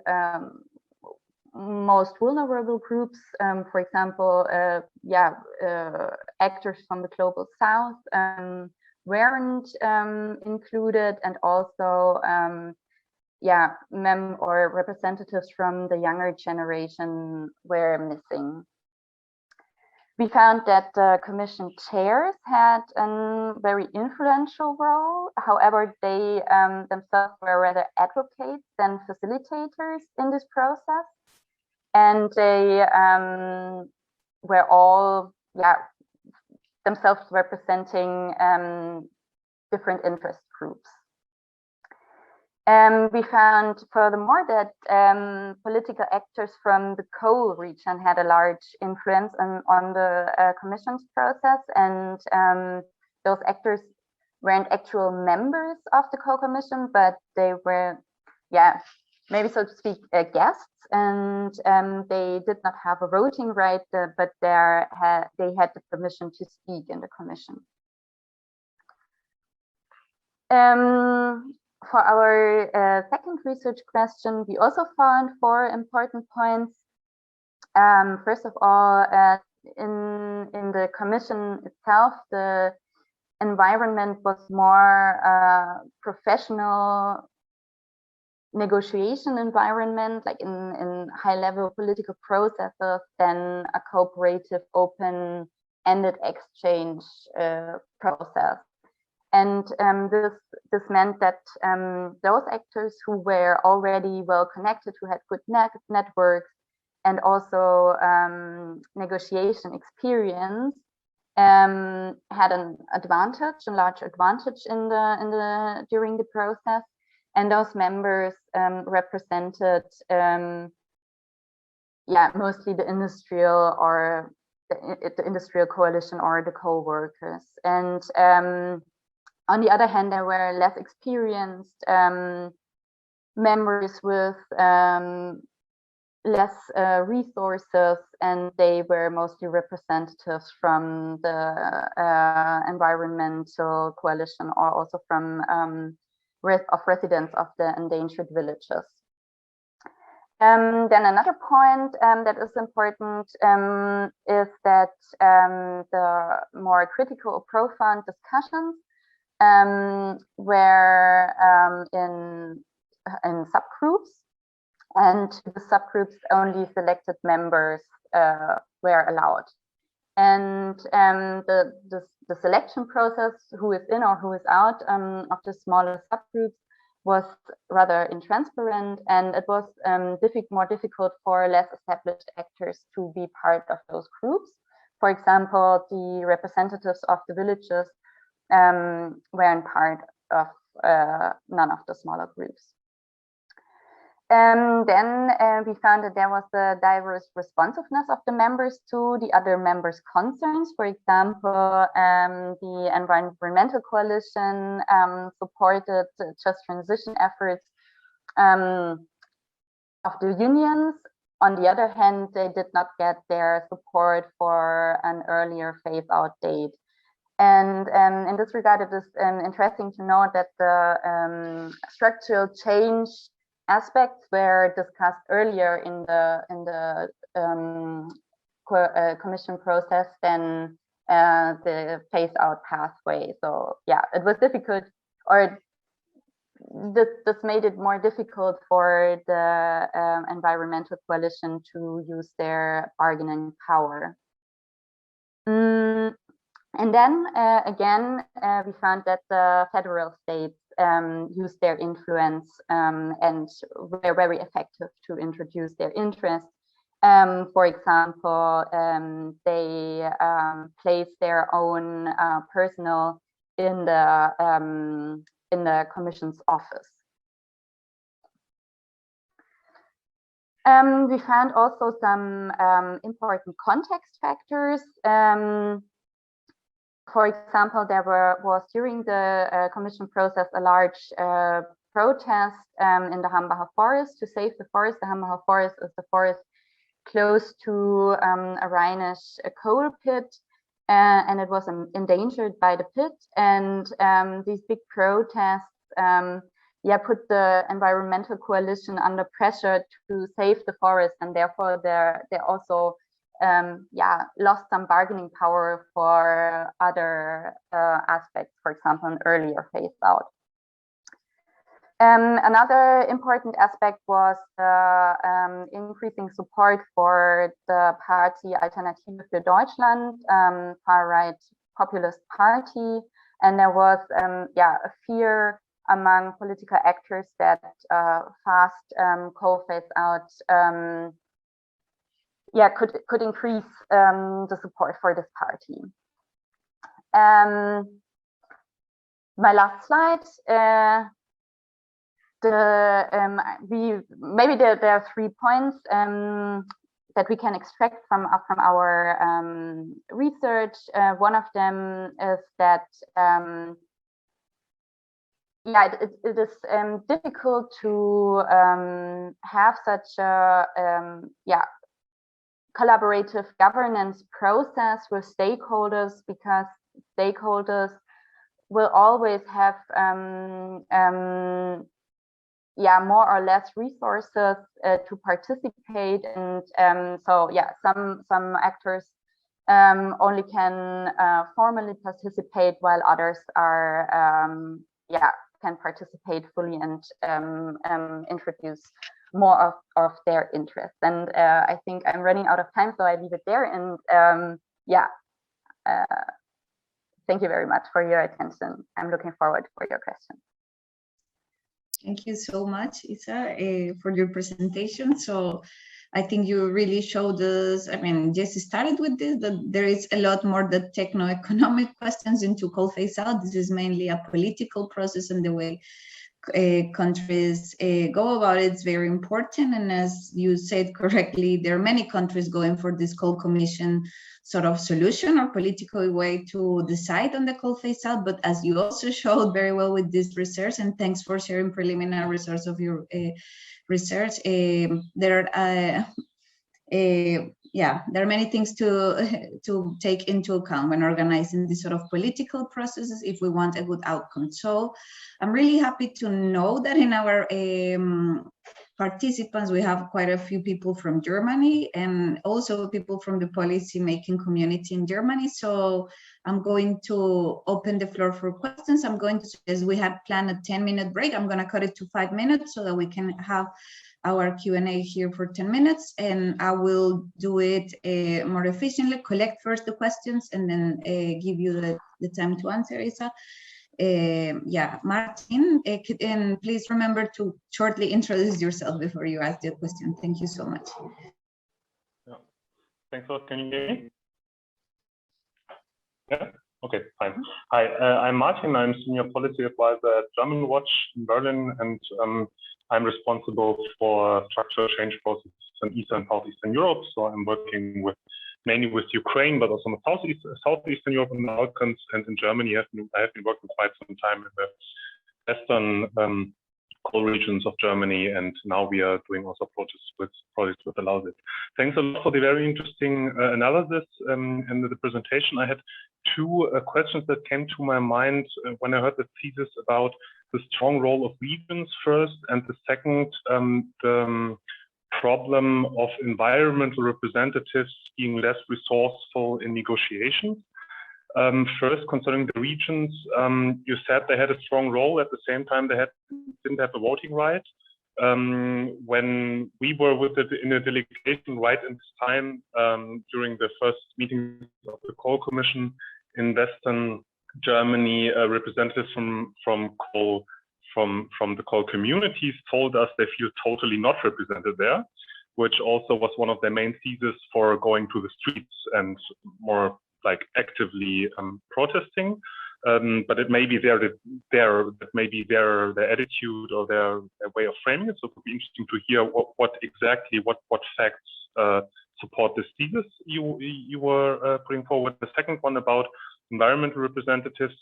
most vulnerable groups, for example, actors from the global south, weren't included, and also or representatives from the younger generation were missing. We found that the commission chairs had a very influential role. However, they themselves were rather advocates than facilitators in this process, and they were all themselves representing different interest groups. We found furthermore that political actors from the coal region had a large influence on the commission's process, and those actors weren't actual members of the co-commission, but they were, maybe so to speak, guests, and they did not have a voting right, but they had the permission to speak in the commission. For our second research question, we also found 4 important points. First of all, in the commission itself, the environment was more professional negotiation environment, like in high-level political processes, than a cooperative, open-ended exchange process. And this meant that those actors who were already well connected, who had good networks, and also negotiation experience, had an advantage, a large advantage during the process. And those members represented, mostly the industrial or the industrial coalition or the co-workers. And on the other hand, there were less experienced members with less resources, and they were mostly representatives from the environmental coalition, or also from residents of the endangered villages. Then another point that is important is that the more critical or profound discussions were in subgroups, and the subgroups only selected members were allowed. And the selection process, who is in or who is out of the smaller subgroups, was rather intransparent, and it was more difficult for less established actors to be part of those groups. For example, the representatives of the villages weren't part of none of the smaller groups. Then we found that there was a diverse responsiveness of the members to the other members' concerns. For example, the environmental coalition supported just transition efforts of the unions, on the other hand, they did not get their support for an earlier phase-out date. And in this regard, it is interesting to note that the structural change aspects were discussed earlier in the commission process than the phase-out pathway. So yeah, it was difficult, or this made it more difficult for the environmental coalition to use their bargaining power. And then again, we found that the federal states used their influence and were very effective to introduce their interest. For example, they placed their own personnel in the commission's office. We found also some important context factors. For example, there was during the commission process a large protest in the Hambacher forest to save the forest. The Hambacher forest is the forest close to a Rhinish coal pit, and it was endangered by the pit. And these big protests put the environmental coalition under pressure to save the forest, and therefore they also lost some bargaining power for other aspects, for example, an earlier phase out. Another important aspect was the increasing support for the party Alternative für Deutschland, far-right populist party, and there was a fear among political actors that fast coal phase out could increase the support for this party. My last slide. There are 3 points that we can extract from our research. One of them is that it is difficult to have such a collaborative governance process with stakeholders, because stakeholders will always have more or less resources to participate, and some actors only can formally participate, while others are can participate fully and introduce more of their interests. And I think I'm running out of time, so I leave it there. And thank you very much for your attention. I'm looking forward for your questions. Thank you so much, Isa, for your presentation. So I think you really showed us, I mean, Jesse started with this, that there is a lot more the techno-economic questions into coal phase out. This is mainly a political process, and the way countries go about it is very important. And as you said correctly, there are many countries going for this coal commission sort of solution or political way to decide on the coal phase out. But as you also showed very well with this research, and thanks for sharing preliminary results of your research, there are many things to take into account when organizing this sort of political processes if we want a good outcome. So I'm really happy to know that in our participants, we have quite a few people from Germany and also people from the policy making community in Germany. So I'm going to open the floor for questions. I'm going to, as we had planned a 10-minute break, I'm going to cut it to 5 minutes so that we can have our Q&A here for 10 minutes, and I will do it more efficiently, collect first the questions and then give you the time to answer, Isa. Martin, and please remember to shortly introduce yourself before you ask the question. Thank you so much. Yeah. Thanks a lot. Can you hear me? Yeah. Okay, fine. Hi, I'm Martin. I'm Senior Policy Advisor at German Watch in Berlin, and I'm responsible for structural change processes in Eastern and Southeastern Europe. So I'm working mainly with Ukraine, but also in Southeastern Europe and the Balkans. And in Germany, I have been working quite some time in the Western coal regions of Germany, and now we are doing also projects with Lausitz. Thanks a lot for the very interesting analysis and the presentation. I had two questions that came to my mind when I heard the thesis about the strong role of regions first, and the second, the problem of environmental representatives being less resourceful in negotiations. First, concerning the regions, you said they had a strong role. At the same time, they didn't have a voting right. When we were in a delegation right in this time during the first meeting of the Coal Commission in Western Germany, representatives from the coal communities told us they feel totally not represented there, which also was one of their main theses for going to the streets and more like actively protesting. But it may be their attitude or their way of framing it. So it would be interesting to hear what facts support this thesis you were putting forward. The second one about environmental representatives.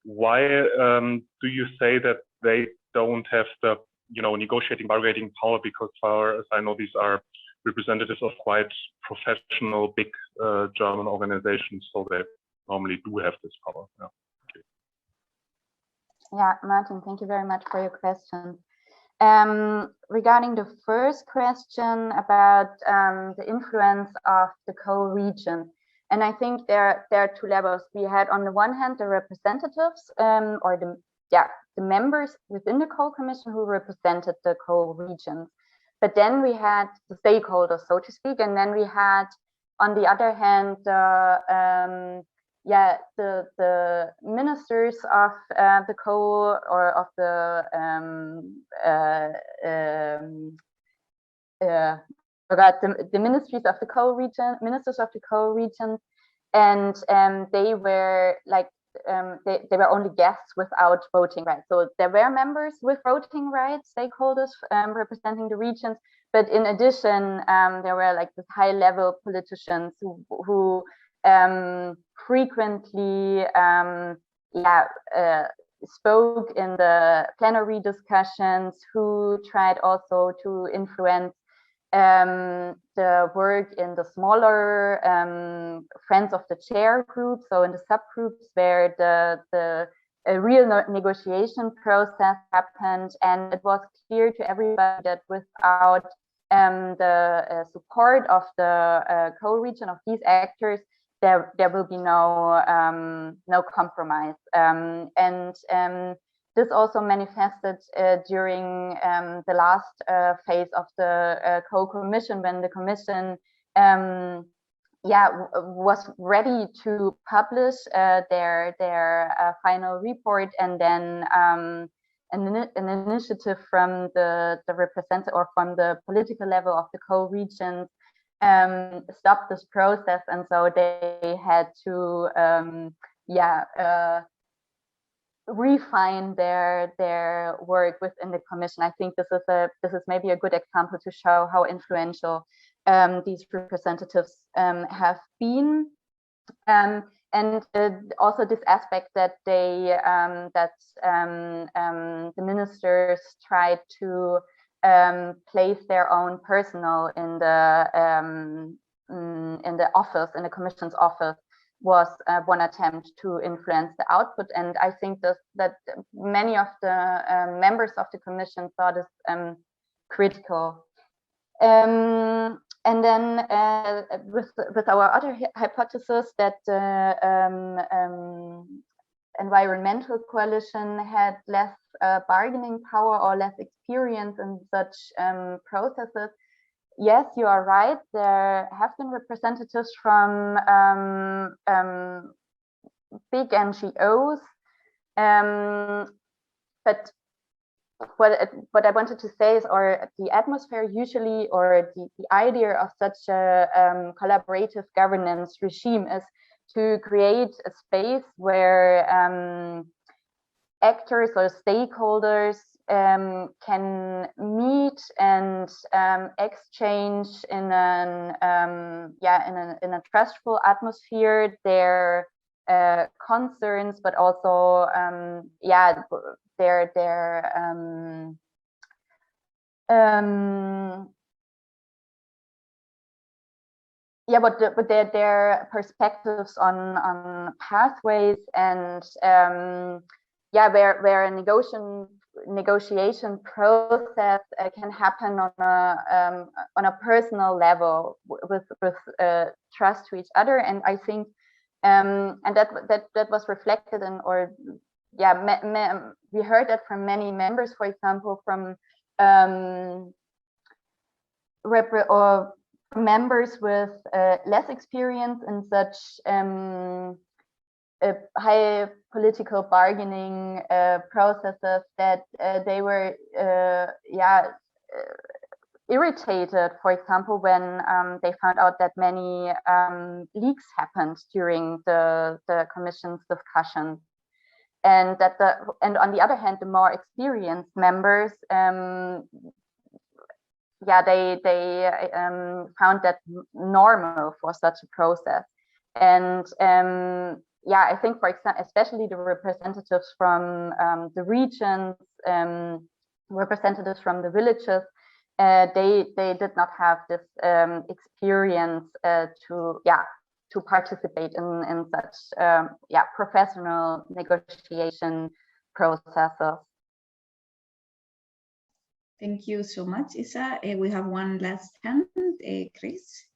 Why do you say that they don't have the negotiating bargaining power? Because as far as I know, these are representatives of quite professional big German organizations, so they normally do have this power. Yeah. Yeah, Martin, thank you very much for your question. Regarding the first question about the influence of the coal region, and I think there are two levels. We had on the one hand the representatives or the members within the coal commission who represented the coal regions. But then we had the stakeholders, so to speak, and then we had, on the other hand, the ministers of the coal or of the the ministries of the coal region, ministers of the coal region, and they were like they were only guests without voting rights. So there were members with voting rights, stakeholders representing the regions, but in addition, there were like this high-level politicians who frequently spoke in the plenary discussions, who tried also to influence the work in the smaller Friends of the Chair group, so in the subgroups where the real negotiation process happened. And it was clear to everybody that without the support of the coal region, of these actors, there will be no compromise. This also manifested during the last phase of the coal commission, when the commission was ready to publish their final report, and then an initiative from the representative or from the political level of the coal regions stopped this process, and so they had to refine their work within the commission. I think this is maybe a good example to show how influential these representatives have been, and also this aspect that the ministers tried to place their own personnel in the office, in the commission's office, was one attempt to influence the output. And I think that many of the members of the commission saw this critical. And then with our other hypothesis that environmental coalition had less bargaining power or less experience in such processes. Yes, you are right. There have been representatives from big NGOs, but what I wanted to say is, or the atmosphere usually, or the idea of such a collaborative governance regime is to create a space where actors or stakeholders can meet and exchange in a trustful atmosphere their concerns, but also their perspectives on pathways, and where a negotiation process can happen on a personal level with trust to each other. And I think and that was reflected in, or we heard that from many members, for example, from or members with less experience in such high political bargaining processes, that they were irritated, for example, when they found out that many leaks happened during the Commission's discussions, and that on the other hand, the more experienced members, they found that normal for such a process. And I think, for example, especially the representatives from the regions, representatives from the villages, they did not have this experience to participate in such professional negotiation processes. Thank you so much, Isa. We have one last hand, Chris.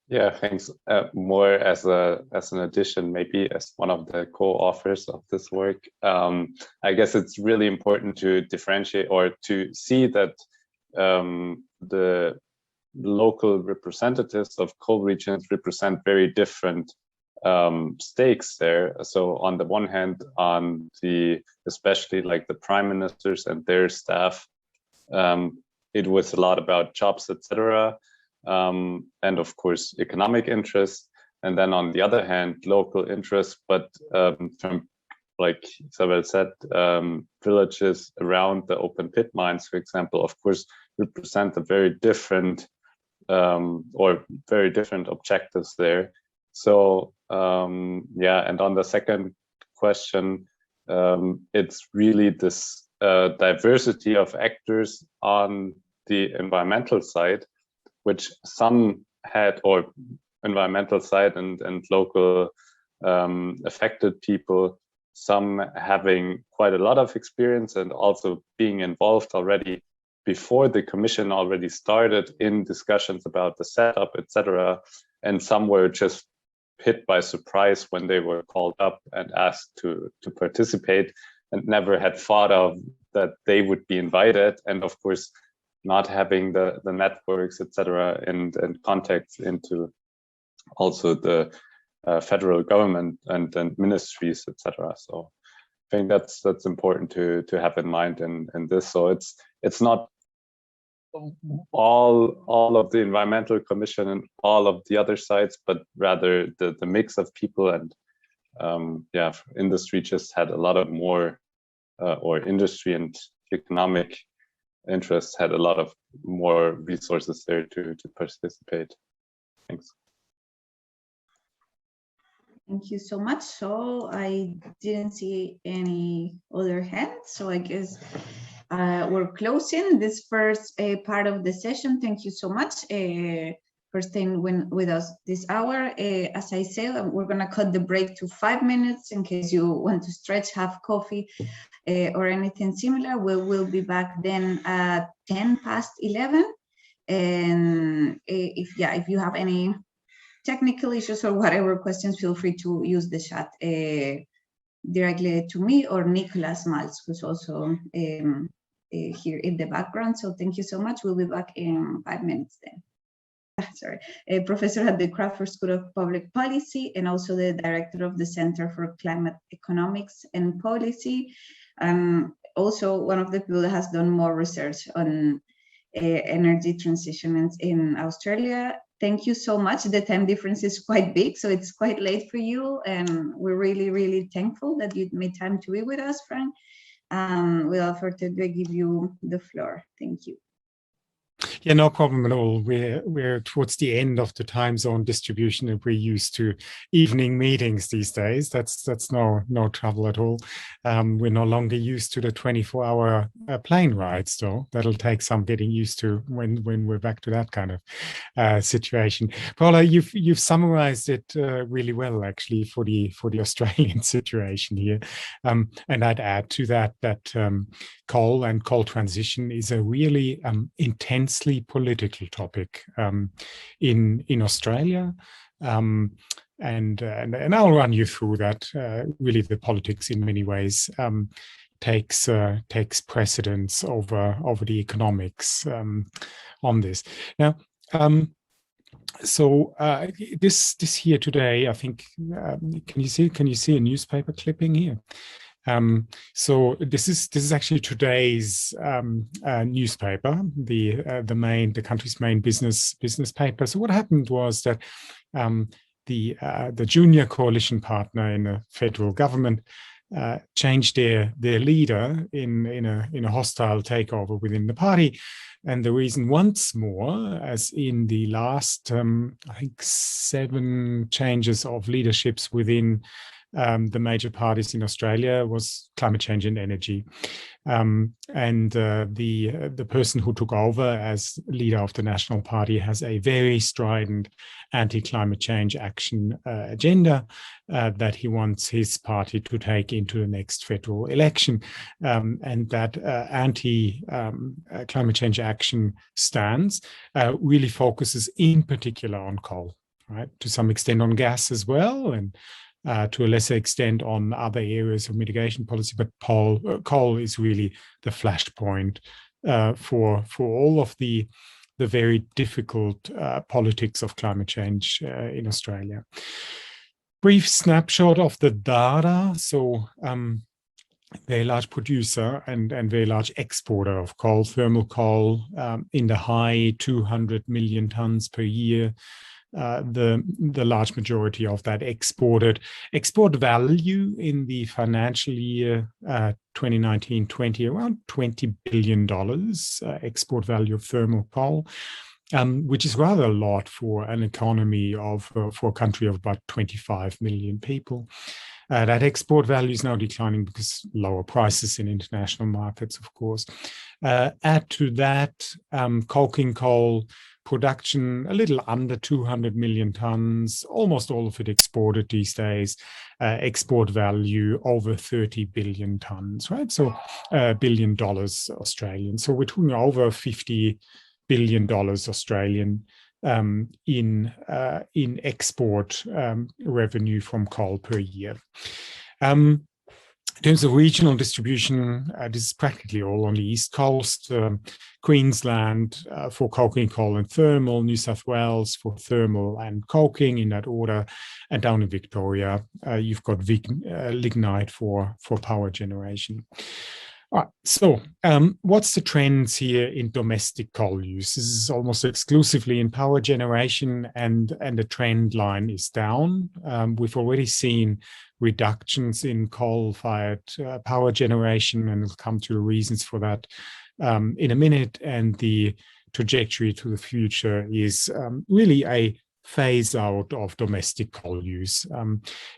Yeah, thanks. More as an addition, maybe as one of the co-authors of this work, I guess it's really important to differentiate, or to see that the local representatives of coal regions represent very different stakes there. So on the one hand, especially like the prime ministers and their staff, it was a lot about jobs, etc., and of course economic interests. And then on the other hand, local interests, but from, like Isabel said, villages around the open pit mines, for example, of course, represent a very different or very different objectives there. So and on the second question, it's really this diversity of actors on the environmental side, which some had, or environmental side and local affected people, some having quite a lot of experience and also being involved already before the commission already started in discussions about the setup, etc. And some were just hit by surprise when they were called up and asked to participate, and never had thought of that they would be invited. And of course, not having the networks, etc., and contacts into also the federal government and ministries, etc. So I think that's important to have in mind in this. So it's not all of the environmental commission and all of the other sides, but rather the mix of people. And industry just had a lot of more, or industry and economic interests had a lot of more resources there to participate. Thanks. Thank you so much. So I didn't see any other hands, so I guess we're closing this first part of the session. Thank you so much for staying with us this hour. As I said, we're gonna cut the break to 5 minutes in case you want to stretch, have coffee, or anything similar. We will be back then at 11:10. And if you have any technical issues or whatever questions, feel free to use the chat directly to me or Nicolas Malz, who's also here in the background. So thank you so much. We'll be back in 5 minutes then. Sorry, a professor at the Crawford School of Public Policy and also the director of the Center for Climate Economics and Policy. Also one of the people that has done more research on energy transition in Australia. Thank you so much. The time difference is quite big, so it's quite late for you, and we're really, really thankful that you made time to be with us, Frank. Without further ado, I give you the floor. Thank you. Yeah, no problem at all. We're towards the end of the time zone distribution, and we're used to evening meetings these days. That's no trouble at all. We're no longer used to the 24-hour plane rides, though. That'll take some getting used to when we're back to that kind of situation. Paula, you've summarized it really well, actually, for the Australian situation here. And I'd add to that coal and coal transition is a really intensely political topic in Australia. And I'll run you through that. Really, the politics in many ways takes precedence over the economics on this. Now, so this here today, I think, can you see a newspaper clipping here? So this is actually today's newspaper, the country's main business paper. So what happened was that the junior coalition partner in the federal government changed their leader in a hostile takeover within the party. And the reason, once more, as in the last, I think, 7 changes of leaderships within the major parties in Australia, was climate change and energy. The person who took over as leader of the National Party has a very strident anti-climate change action agenda that he wants his party to take into the next federal election. And that anti-climate change action stance really focuses in particular on coal, right? To some extent on gas as well, and to a lesser extent on other areas of mitigation policy, but coal is really the flashpoint for all of the very difficult politics of climate change in Australia. Brief snapshot of the data. So very large producer and very large exporter of coal, thermal coal, in the high 200 million tons per year. The large majority of that export value in the financial year 2019-20, around $20 billion export value of thermal coal, which is rather a lot for an economy for a country of about 25 million people. That export value is now declining because lower prices in international markets, of course. Add to that coking coal production, a little under 200 million tons, almost all of it exported these days, export value over 30 billion tons, right? So $1 billion Australian. So we're talking over $50 billion Australian in export revenue from coal per year. In terms of regional distribution, this is practically all on the East Coast. Queensland for coking coal and thermal, New South Wales for thermal and coking in that order, and down in Victoria, you've got lignite for power generation. All right, so what's the trends here in domestic coal use? This is almost exclusively in power generation, and the trend line is down. We've already seen reductions in coal-fired power generation, and we'll come to the reasons for that in a minute. And the trajectory to the future is really a phase out of domestic coal use.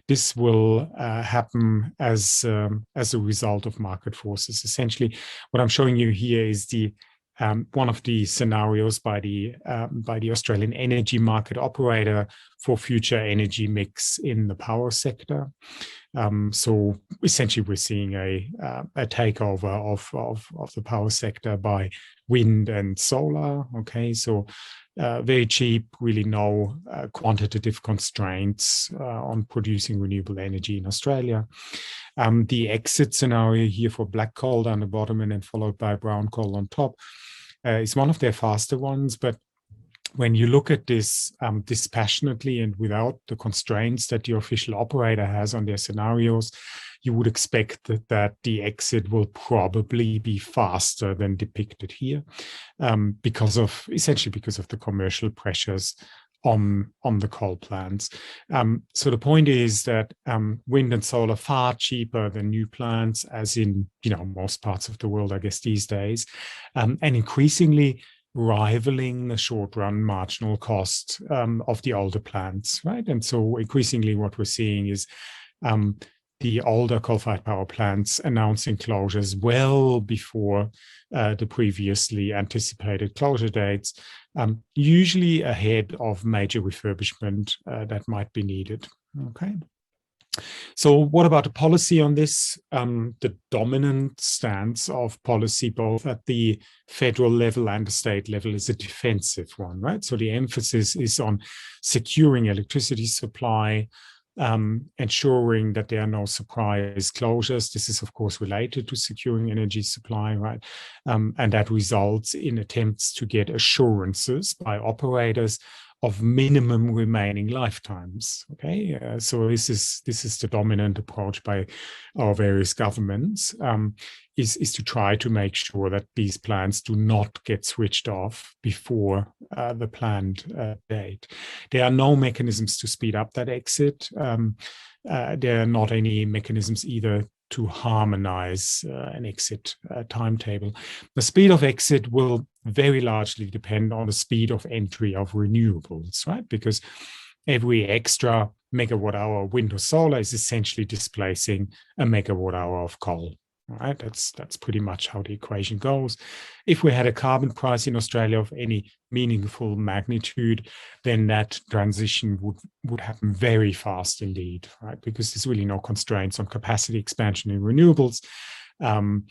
This will happen as a result of market forces. Essentially, what I'm showing you here is one of the scenarios by the Australian energy market operator for future energy mix in the power sector. So essentially, we're seeing a takeover of the power sector by wind and solar. Okay, so very cheap, really no quantitative constraints on producing renewable energy in Australia. The exit scenario here for black coal down the bottom and then followed by brown coal on top is one of their faster ones. But when you look at this dispassionately and without the constraints that the official operator has on their scenarios, you would expect that the exit will probably be faster than depicted here, essentially because of the commercial pressures on the coal plants. So the point is that wind and solar are far cheaper than new plants, as in most parts of the world, I guess, these days. And increasingly, rivaling the short-run marginal cost of the older plants, right? And so increasingly what we're seeing is the older coal-fired power plants announcing closures well before the previously anticipated closure dates, usually ahead of major refurbishment that might be needed, okay? So what about the policy on this? The dominant stance of policy, both at the federal level and the state level, is a defensive one, right? So the emphasis is on securing electricity supply, ensuring that there are no surprise closures. This is, of course, related to securing energy supply, right? And that results in attempts to get assurances by operators of minimum remaining lifetimes. Okay, so this is the dominant approach by our various governments, is to try to make sure that these plants do not get switched off before the planned date. There are no mechanisms to speed up that exit. There are not any mechanisms either to harmonize an exit timetable. The speed of exit will very largely depend on the speed of entry of renewables, right? Because every extra megawatt hour of wind or solar is essentially displacing a megawatt hour of coal. Right, that's pretty much how the equation goes. If we had a carbon price in Australia of any meaningful magnitude, then that transition would happen very fast indeed, right? Because there's really no constraints on capacity expansion in renewables, and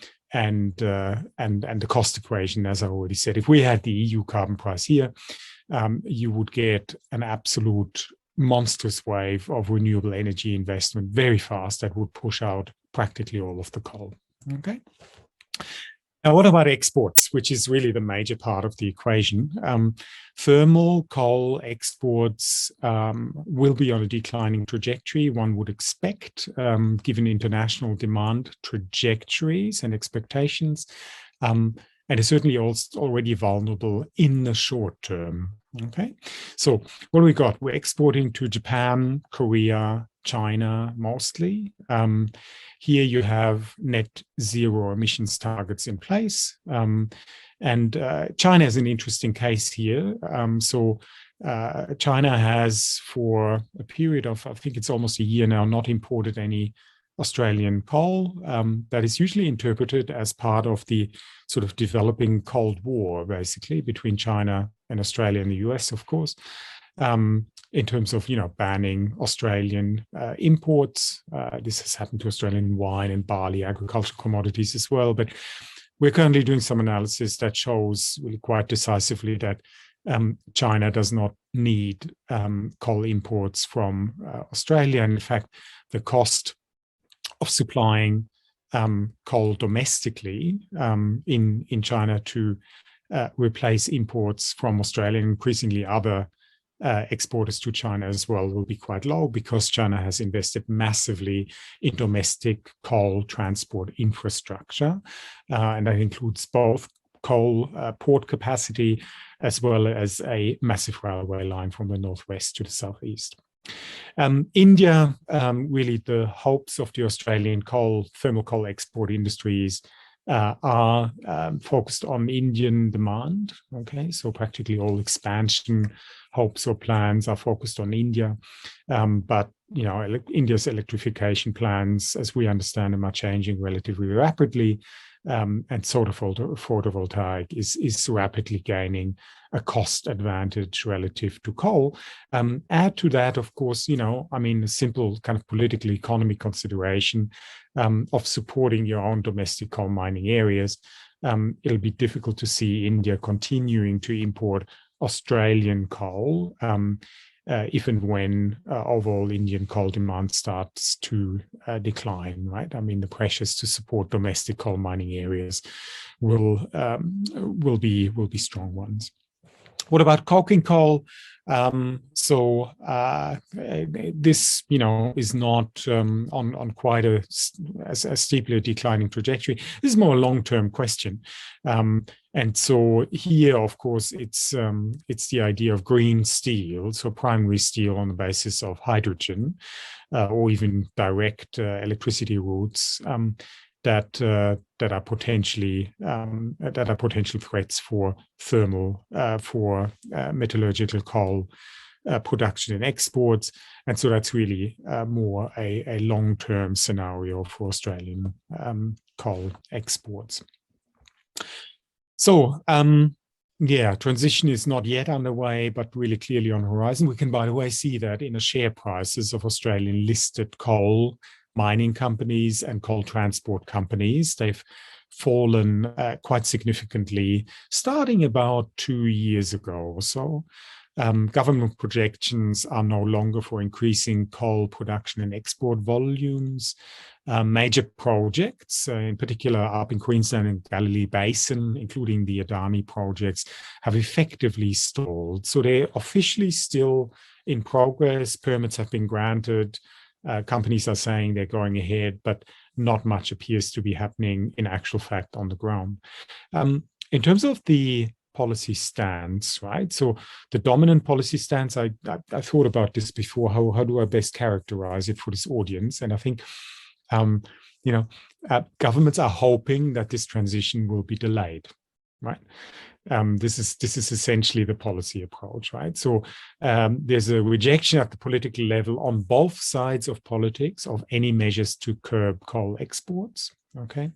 the cost equation, as I already said. If we had the EU carbon price here, you would get an absolute monstrous wave of renewable energy investment very fast that would push out practically all of the coal. Okay. Now, what about exports, which is really the major part of the equation? Thermal coal exports will be on a declining trajectory, one would expect, given international demand trajectories and expectations, and is certainly also already vulnerable in the short term. Okay, so what do we got? We're exporting to Japan, Korea, China mostly. Here you have net zero emissions targets in place. And China is an interesting case here. China has, for a period of, I think it's almost a year now, not imported any Australian coal. That is usually interpreted as part of the sort of developing Cold War, basically, between China and Australia and the US, of course, in terms of, banning Australian imports. This has happened to Australian wine and barley, agricultural commodities as well. But we're currently doing some analysis that shows really quite decisively that China does not need coal imports from Australia. And in fact, the cost of supplying coal domestically in China to replace imports from Australia and increasingly other exporters to China as well will be quite low, because China has invested massively in domestic coal transport infrastructure. And that includes both coal port capacity as well as a massive railway line from the northwest to the southeast. India, really the hopes of the Australian thermal coal export industries are focused on Indian demand. Okay, so practically all expansion hopes or plans are focused on India. But India's electrification plans, as we understand them, are changing relatively rapidly. And solar photovoltaic is rapidly gaining a cost advantage relative to coal. Add to that, of course, a simple kind of political economy consideration of supporting your own domestic coal mining areas. It'll be difficult to see India continuing to import Australian coal if and when overall Indian coal demand starts to decline, right? The pressures to support domestic coal mining areas will be strong ones. What about coking coal? This, is not on quite as steeply a declining trajectory. This is more a long-term question. And so here, of course, it's the idea of green steel, so primary steel on the basis of hydrogen, or even direct electricity routes. that are potential threats for thermal, metallurgical coal production and exports. And so that's really more a long-term scenario for Australian coal exports. So, yeah, transition is not yet underway, but really clearly on the horizon. We can, by the way, see that in the share prices of Australian listed coal mining companies and coal transport companies. They've fallen quite significantly starting about 2 years ago or so. Government projections are no longer for increasing coal production and export volumes. Major projects, in particular up in Queensland and Galilee Basin, including the Adani projects, have effectively stalled. So they're officially still in progress. Permits have been granted. Companies are saying they're going ahead, but not much appears to be happening in actual fact on the ground. In terms of the policy stance, right? So the dominant policy stance, I thought about this before. How do I best characterize it for this audience? And I think, governments are hoping that this transition will be delayed, right? This is essentially the policy approach, right? So there's a rejection at the political level on both sides of politics of any measures to curb coal exports, okay?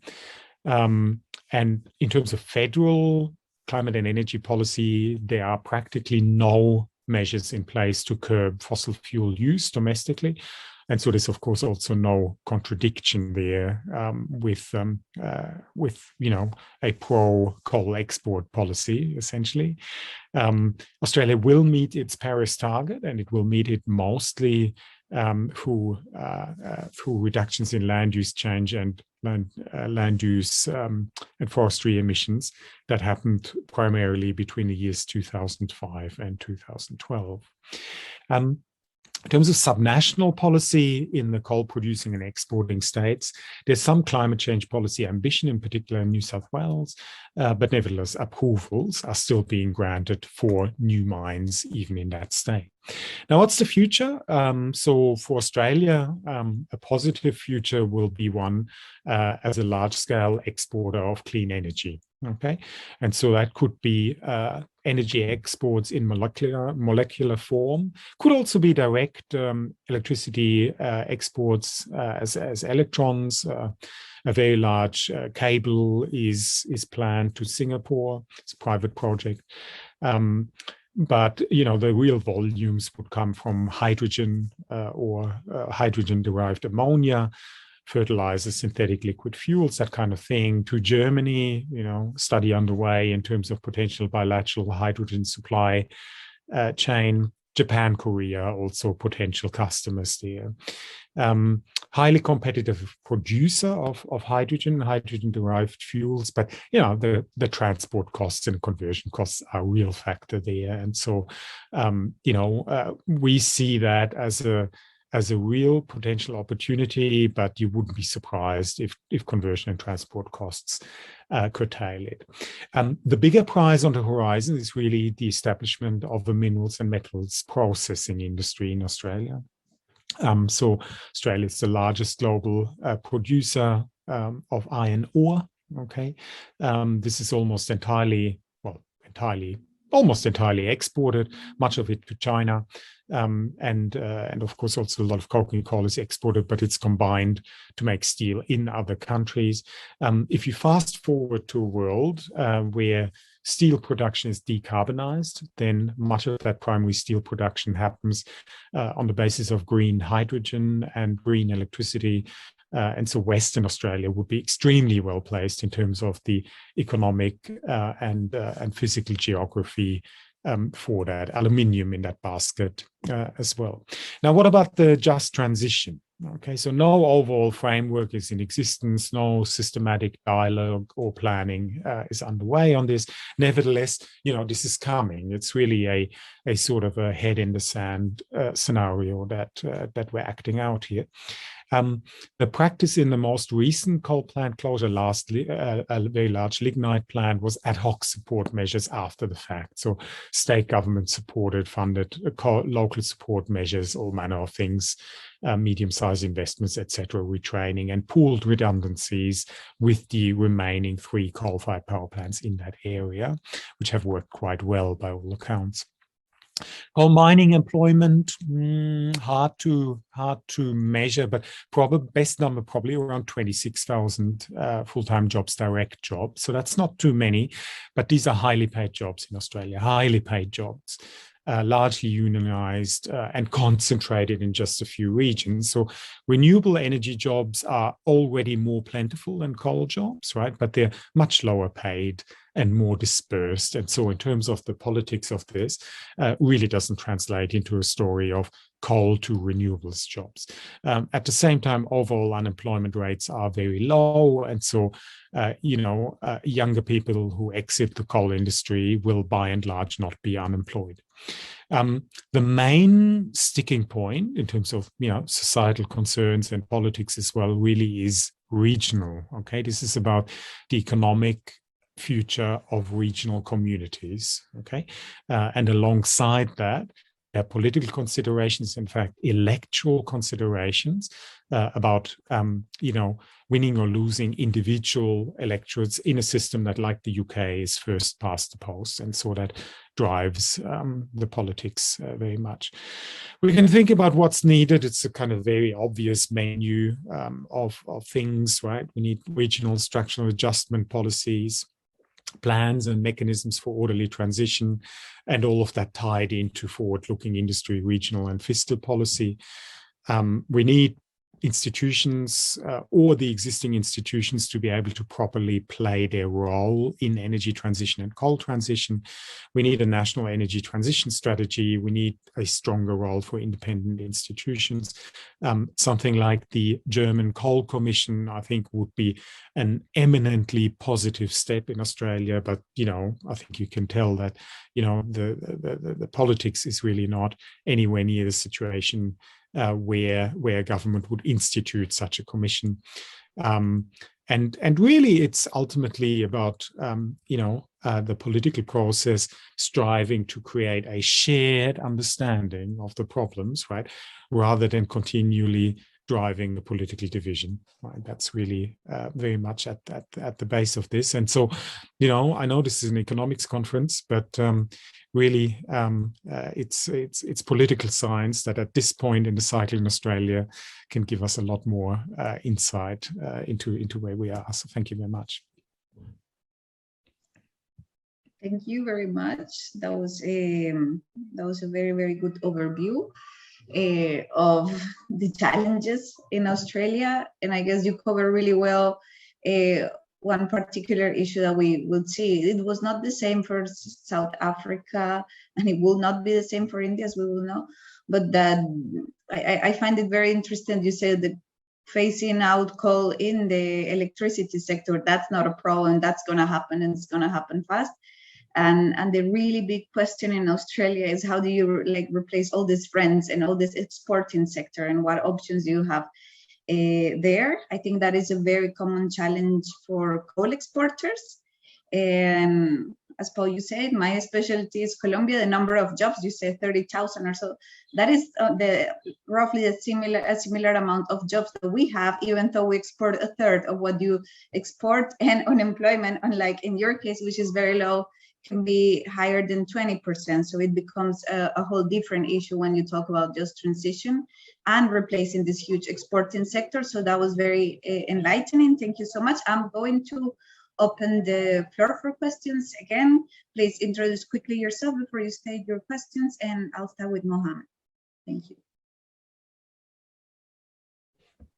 And in terms of federal climate and energy policy, there are practically no measures in place to curb fossil fuel use domestically. And so there's, of course, also no contradiction there with a pro-coal export policy, essentially. Australia will meet its Paris target, and it will meet it mostly through reductions in land use change and land use and forestry emissions that happened primarily between the years 2005 and 2012. In terms of subnational policy in the coal producing and exporting states, there's some climate change policy ambition, in particular in New South Wales, but nevertheless, approvals are still being granted for new mines, even in that state. Now, what's the future? So for Australia, a positive future will be one as a large-scale exporter of clean energy. Okay, and so that could be energy exports in molecular form. Could also be direct electricity exports as electrons. A very large cable is planned to Singapore. It's a private project. But the real volumes would come from hydrogen or hydrogen-derived ammonia, fertilizers, synthetic liquid fuels, that kind of thing. To Germany, study underway in terms of potential bilateral hydrogen supply chain. Japan, Korea, also potential customers there. Highly competitive producer of hydrogen-derived fuels, but the transport costs and conversion costs are a real factor there. And so, we see that as a real potential opportunity, but you wouldn't be surprised if conversion and transport costs curtail it. The bigger prize on the horizon is really the establishment of the minerals and metals processing industry in Australia. So Australia is the largest global producer of iron ore. Okay, this is almost entirely exported, much of it to China. And of course, also a lot of coking coal is exported, but it's combined to make steel in other countries. If you fast forward to a world where steel production is decarbonized, then much of that primary steel production happens on the basis of green hydrogen and green electricity. And so Western Australia would be extremely well placed in terms of the economic and physical geography for that, aluminium in that basket as well. Now, what about the just transition? Okay, so no overall framework is in existence, no systematic dialogue or planning is underway on this. Nevertheless, this is coming. It's really a sort of a head in the sand scenario that we're acting out here. The practice in the most recent coal plant closure, a very large lignite plant, was ad hoc support measures after the fact. So state government supported, funded local support measures, all manner of things, medium-sized investments, etc., retraining, and pooled redundancies with the remaining 3 coal-fired power plants in that area, which have worked quite well by all accounts. Coal mining employment, hard to measure, but probably best number probably around 26,000 full-time jobs, direct jobs. So that's not too many, but these are highly paid jobs in Australia, highly paid jobs. Largely unionized and concentrated in just a few regions. So renewable energy jobs are already more plentiful than coal jobs, right? But they're much lower paid and more dispersed. And so in terms of the politics of this, really doesn't translate into a story of coal to renewables jobs. At the same time, overall unemployment rates are very low. And so, younger people who exit the coal industry will by and large not be unemployed. The main sticking point in terms of societal concerns and politics as well really is regional. Okay, this is about the economic future of regional communities. Okay, and alongside that, political considerations, in fact, electoral considerations about, winning or losing individual electorates in a system that, like the UK, is first past the post. And so that drives the politics very much. We can think about what's needed. It's a kind of very obvious menu of things, right? We need regional structural adjustment policies, plans and mechanisms for orderly transition, and all of that tied into forward-looking industry, regional and fiscal policy. We need institutions or the existing institutions to be able to properly play their role in energy transition and coal transition. We need a national energy transition strategy. We need a stronger role for independent institutions. Something like the German Coal Commission, I think, would be an eminently positive step in Australia. But, I think you can tell that, the politics is really not anywhere near the situation where government would institute such a commission. And really, it's ultimately about, the political process striving to create a shared understanding of the problems, right, rather than continually driving the political division. Right? That's really very much at the base of this. And so, I know this is an economics conference, but really, it's political science that at this point in the cycle in Australia can give us a lot more insight into where we are. So thank you very much. Thank you very much. That was a very, very good overview of the challenges in Australia, and I guess you cover really well one particular issue that we would see. It was not the same for South Africa, and it will not be the same for India, as we will know. But that I find it very interesting. You said that phasing out coal in the electricity sector, that's not a problem. That's going to happen, and it's going to happen fast. And the really big question in Australia is, how do you replace all these friends and all this exporting sector, and what options do you have there? I think that is a very common challenge for coal exporters. And as Paul, you said, my specialty is Colombia. The number of jobs, you say 30,000 or so. That is roughly a similar amount of jobs that we have, even though we export a third of what you export. And unemployment, unlike in your case, which is very low, can be higher than 20%. So it becomes a whole different issue when you talk about just transition and replacing this huge exporting sector. So that was very enlightening. Thank you so much. I'm going to open the floor for questions again. Please introduce quickly yourself before you state your questions, and I'll start with Mohammed. Thank you.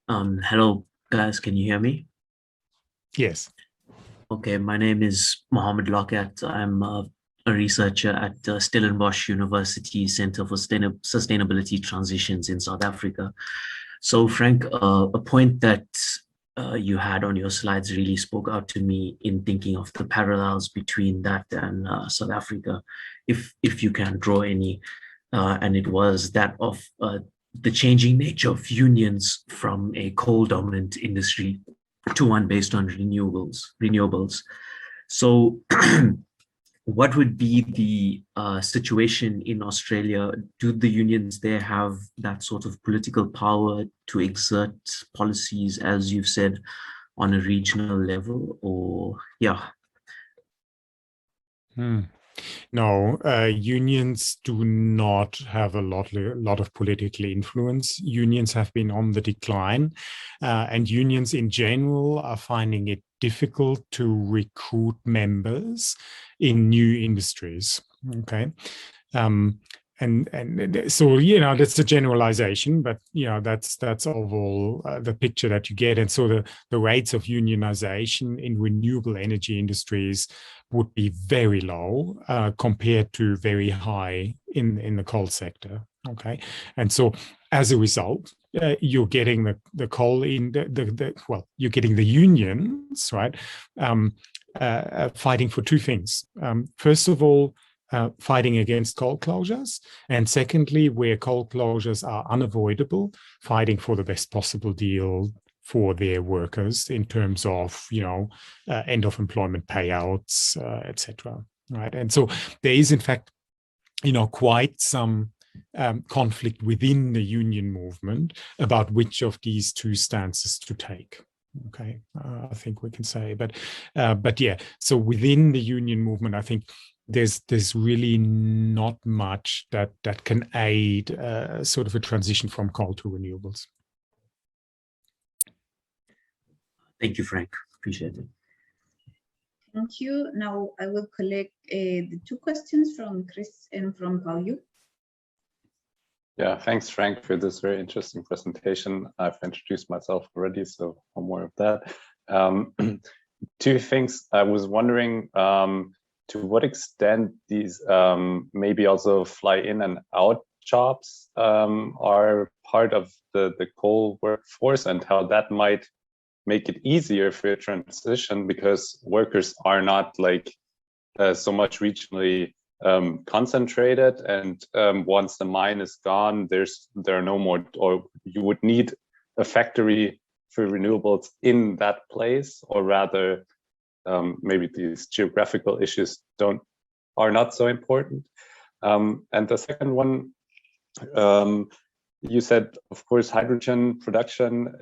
Hello, guys. Can you hear me? Yes. Okay, my name is Mohammed Lokat. I'm a researcher at Stellenbosch University Center for Sustainability Transitions in South Africa. So, Frank, a point that you had on your slides really spoke out to me in thinking of the parallels between that and South Africa, if you can draw any, and it was that of the changing nature of unions from a coal-dominant industry to one based on renewables. So what would be the situation in Australia? Do the unions there have that sort of political power to exert policies, as you've said, on a regional level, or yeah? No, unions do not have a lot of political influence. Unions have been on the decline, and unions in general are finding it difficult to recruit members in new industries. Okay. And so, you know, that's a generalization, but, you know, that's overall the picture that you get. And so the rates of unionization in renewable energy industries would be very low compared to very high in the coal sector. Okay. And so as a result, you're getting the coal in you're getting the unions, right, fighting for two things. First of all, fighting against coal closures, and secondly, where coal closures are unavoidable, fighting for the best possible deal for their workers in terms of, you know, end of employment payouts, etc. Right, and so there is, in fact, you know, quite some conflict within the union movement about which of these two stances to take. Okay, I think we can say, but yeah. So within the union movement, I think there's really not much that can aid sort of a transition from coal to renewables. Thank you, Frank. Appreciate it. Thank you. Now I will collect the two questions from Chris and from Paulo. Yeah, thanks, Frank, for this very interesting presentation. I've introduced myself already, so no more of that. Two things. I was wondering, to what extent these maybe also fly in and out jobs are part of the coal workforce, and how that might make it easier for a transition, because workers are not like so much regionally concentrated, and once the mine is gone, there are no more, or you would need a factory for renewables in that place, or rather maybe these geographical issues are not so important. And the second one, you said, of course, hydrogen production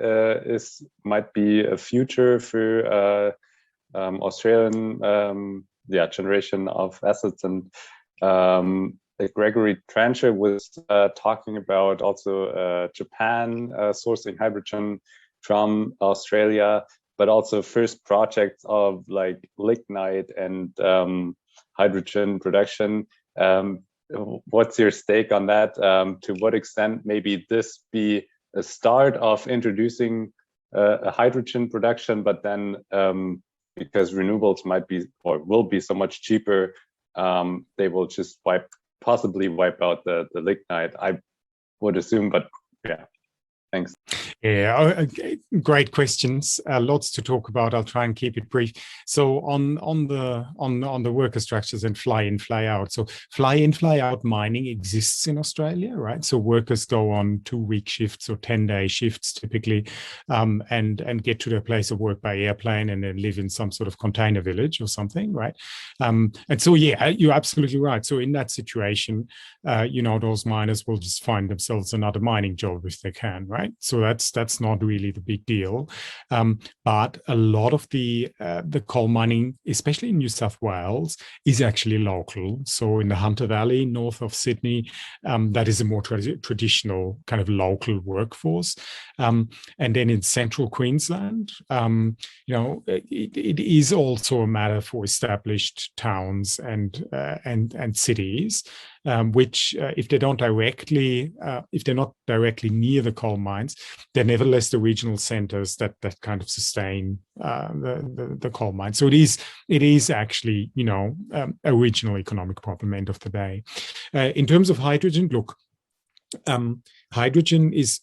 might be a future for Australian generation of assets, and Gregory Trancher was talking about also Japan sourcing hydrogen from Australia, but also first projects of like lignite and hydrogen production. What's your stake on that? To what extent maybe this be a start of introducing a hydrogen production, but then because renewables might be or will be so much cheaper, they will just possibly wipe out the lignite, I would assume, but yeah. Thanks. Yeah, great questions. Lots to talk about. I'll try and keep it brief. So on the worker structures and fly in, fly out. So fly in, fly out mining exists in Australia, right? So workers go on 2-week shifts or 10-day shifts typically, and get to their place of work by airplane, and then live in some sort of container village or something, right? And so yeah, you're absolutely right. So in that situation, you know, those miners will just find themselves another mining job if they can, right? So that's not really the big deal. But a lot of the coal mining, especially in New South Wales, is actually local. So in the Hunter Valley, north of Sydney, that is a more traditional kind of local workforce. And then in central Queensland, you know, it is also a matter for established towns and cities, which if they're not directly near the coal mines, they're nevertheless the regional centers that kind of sustain the coal mines. So it is actually, you know, a regional economic problem end of the day. In terms of hydrogen, look, hydrogen is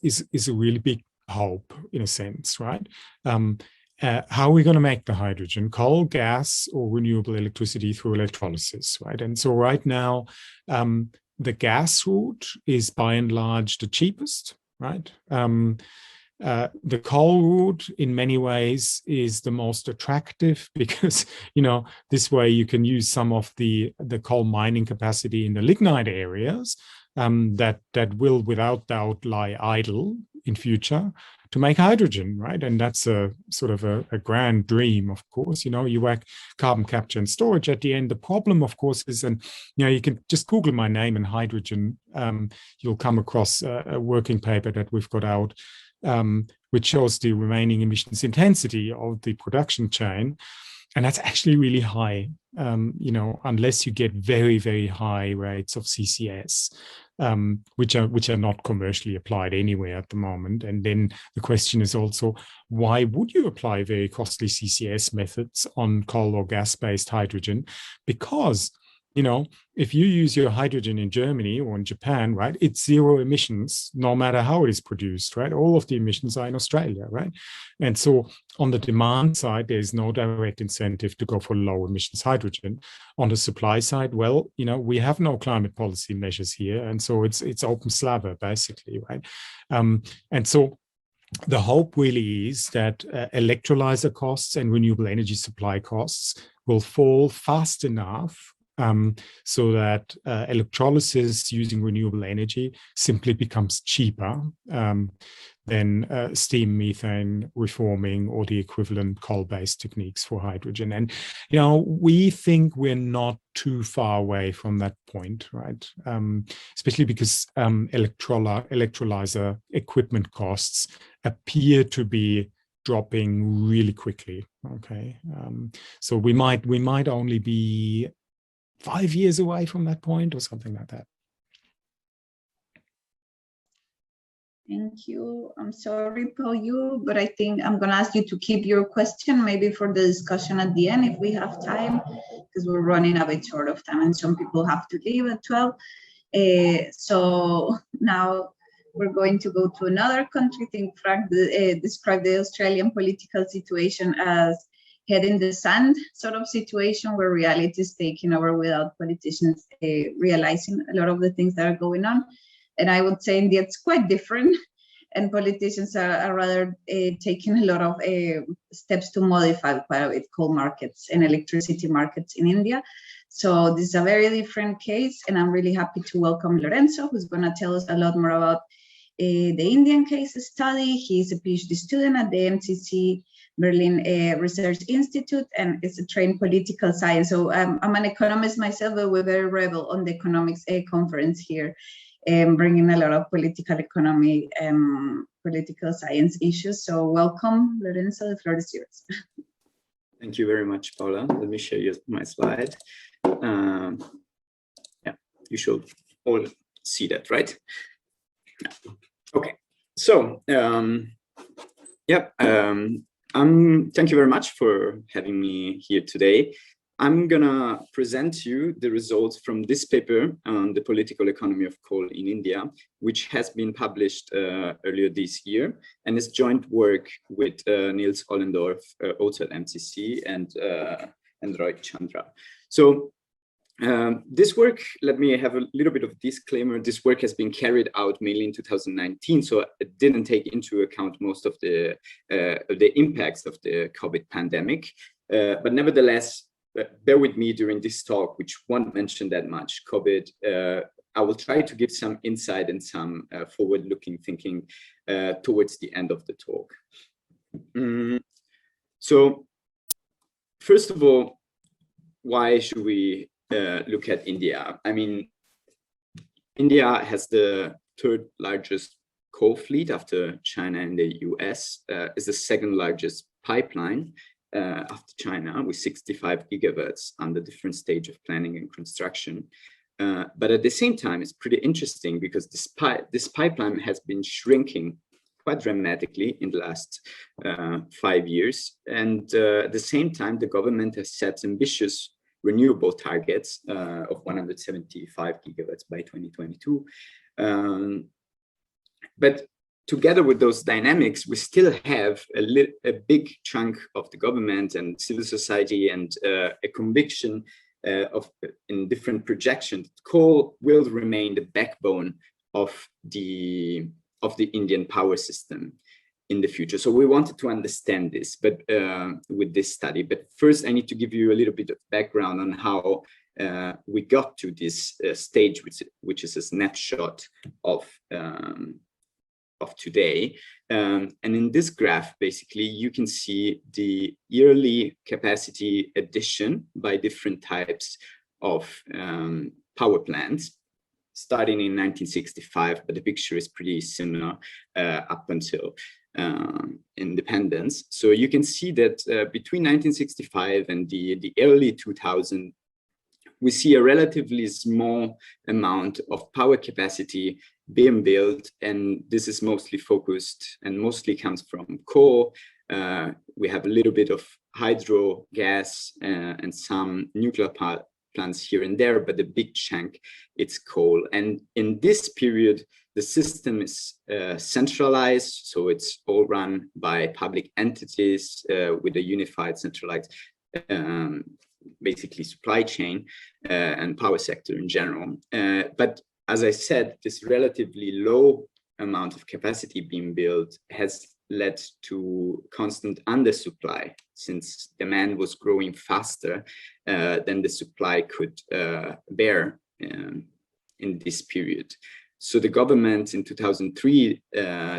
a really big hope in a sense, right? How are we going to make the hydrogen? Coal, gas, or renewable electricity through electrolysis, right? And so right now, the gas route is by and large the cheapest, right? The coal route in many ways is the most attractive because, this way you can use some of the coal mining capacity in the lignite areas that will without doubt lie idle in future to make hydrogen, right? And that's a sort of a grand dream, of course. You work carbon capture and storage at the end. The problem, of course, is, and you can just Google my name and hydrogen. You'll come across a working paper that we've got out, which shows the remaining emissions intensity of the production chain. And that's actually really high, unless you get very, very high rates of CCS, which are not commercially applied anywhere at the moment. And then the question is also, why would you apply very costly CCS methods on coal or gas-based hydrogen? Because if you use your hydrogen in Germany or in Japan, right, it's zero emissions, no matter how it is produced, right? All of the emissions are in Australia, right? And so on the demand side, there's no direct incentive to go for low emissions hydrogen. On the supply side, well, we have no climate policy measures here. And so it's open slather, basically, right? And so the hope really is that electrolyzer costs and renewable energy supply costs will fall fast enough so that electrolysis using renewable energy simply becomes cheaper than steam methane reforming or the equivalent coal-based techniques for hydrogen. And, we think we're not too far away from that point, right? Especially because electrolyzer equipment costs appear to be dropping really quickly, okay? So we might only be 5 years away from that point or something like that. Thank you. I'm sorry, Paul, but I think I'm going to ask you to keep your question maybe for the discussion at the end if we have time, because we're running a bit short of time and some people have to leave at 12. So now we're going to go to another country. I think Frank described the Australian political situation as head in the sand sort of situation where reality is taking over without politicians realizing a lot of the things that are going on. And I would say India it's quite different, and politicians are rather taking a lot of steps to modify quite a bit coal markets and electricity markets in India. So this is a very different case, and I'm really happy to welcome Lorenzo, who's going to tell us a lot more about the Indian case study. He's a PhD student at the MCC Berlin Research Institute and is a trained political science. So I'm an economist myself, but we're very rebel on the economics conference here, bringing a lot of political economy, political science issues. So welcome, Lorenzo, the floor is yours. Thank you very much, Paula. Let me share my slide. Yeah, you should all see that, right? Okay, so thank you very much for having me here today. I'm gonna present to you the results from this paper on the political economy of coal in India, which has been published earlier this year, and is joint work with Niels Ollendorf, also at MCC, and Roy Chandra. So this work, let me have a little bit of disclaimer. This work has been carried out mainly in 2019, so it didn't take into account most of the impacts of the COVID pandemic. But nevertheless, bear with me during this talk, which won't mention that much COVID. I will try to give some insight and some forward-looking thinking towards the end of the talk. So first of all, why should we look at India? I mean, India has the third largest coal fleet after China and the US, is the second largest pipeline after China, with 65 gigawatts under different stage of planning and construction. But at the same time, it's pretty interesting because this pipeline has been shrinking quite dramatically in the last 5 years. And at the same time, the government has set ambitious renewable targets of 175 gigawatts by 2022. But together with those dynamics, we still have a big chunk of the government and civil society and a conviction in different projections, coal will remain the backbone of the Indian power system in the future. So we wanted to understand this, but with this study. But first, I need to give you a little bit of background on how we got to this stage, which is a snapshot of today. And in this graph, basically, you can see the yearly capacity addition by different types of power plants, starting in 1965, but the picture is pretty similar up until independence. So you can see that between 1965 and the early 2000s, we see a relatively small amount of power capacity being built, and this is mostly focused and mostly comes from coal. We have a little bit of hydro, gas, and some nuclear power plants here and there, but the big chunk, it's coal. And in this period, the system is centralized, so it's all run by public entities with a unified, centralized basically supply chain and power sector in general. But as I said, this relatively low amount of capacity being built has led to constant undersupply, since demand was growing faster than the supply could bear in this period. So the government in 2003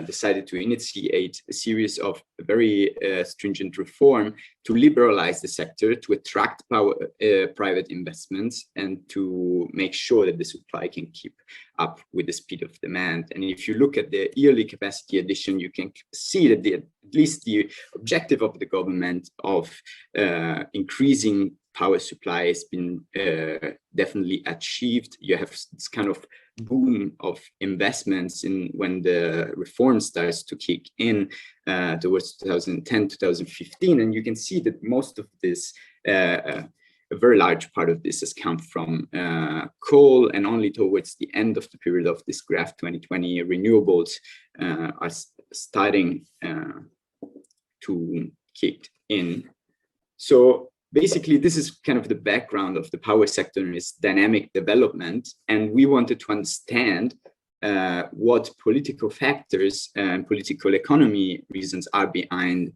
decided to initiate a series of very stringent reform to liberalize the sector, to attract private investments, and to make sure that the supply can keep up with the speed of demand. And if you look at the yearly capacity addition, you can see that at least the objective of the government of increasing power supply has been definitely achieved. You have this kind of boom of investments when the reform starts to kick in towards 2010, 2015. And you can see that most of this, a very large part of this has come from coal, and only towards the end of the period of this graph, 2020, renewables are starting to kick in. So basically, this is kind of the background of the power sector and its dynamic development. And we wanted to understand what political factors and political economy reasons are behind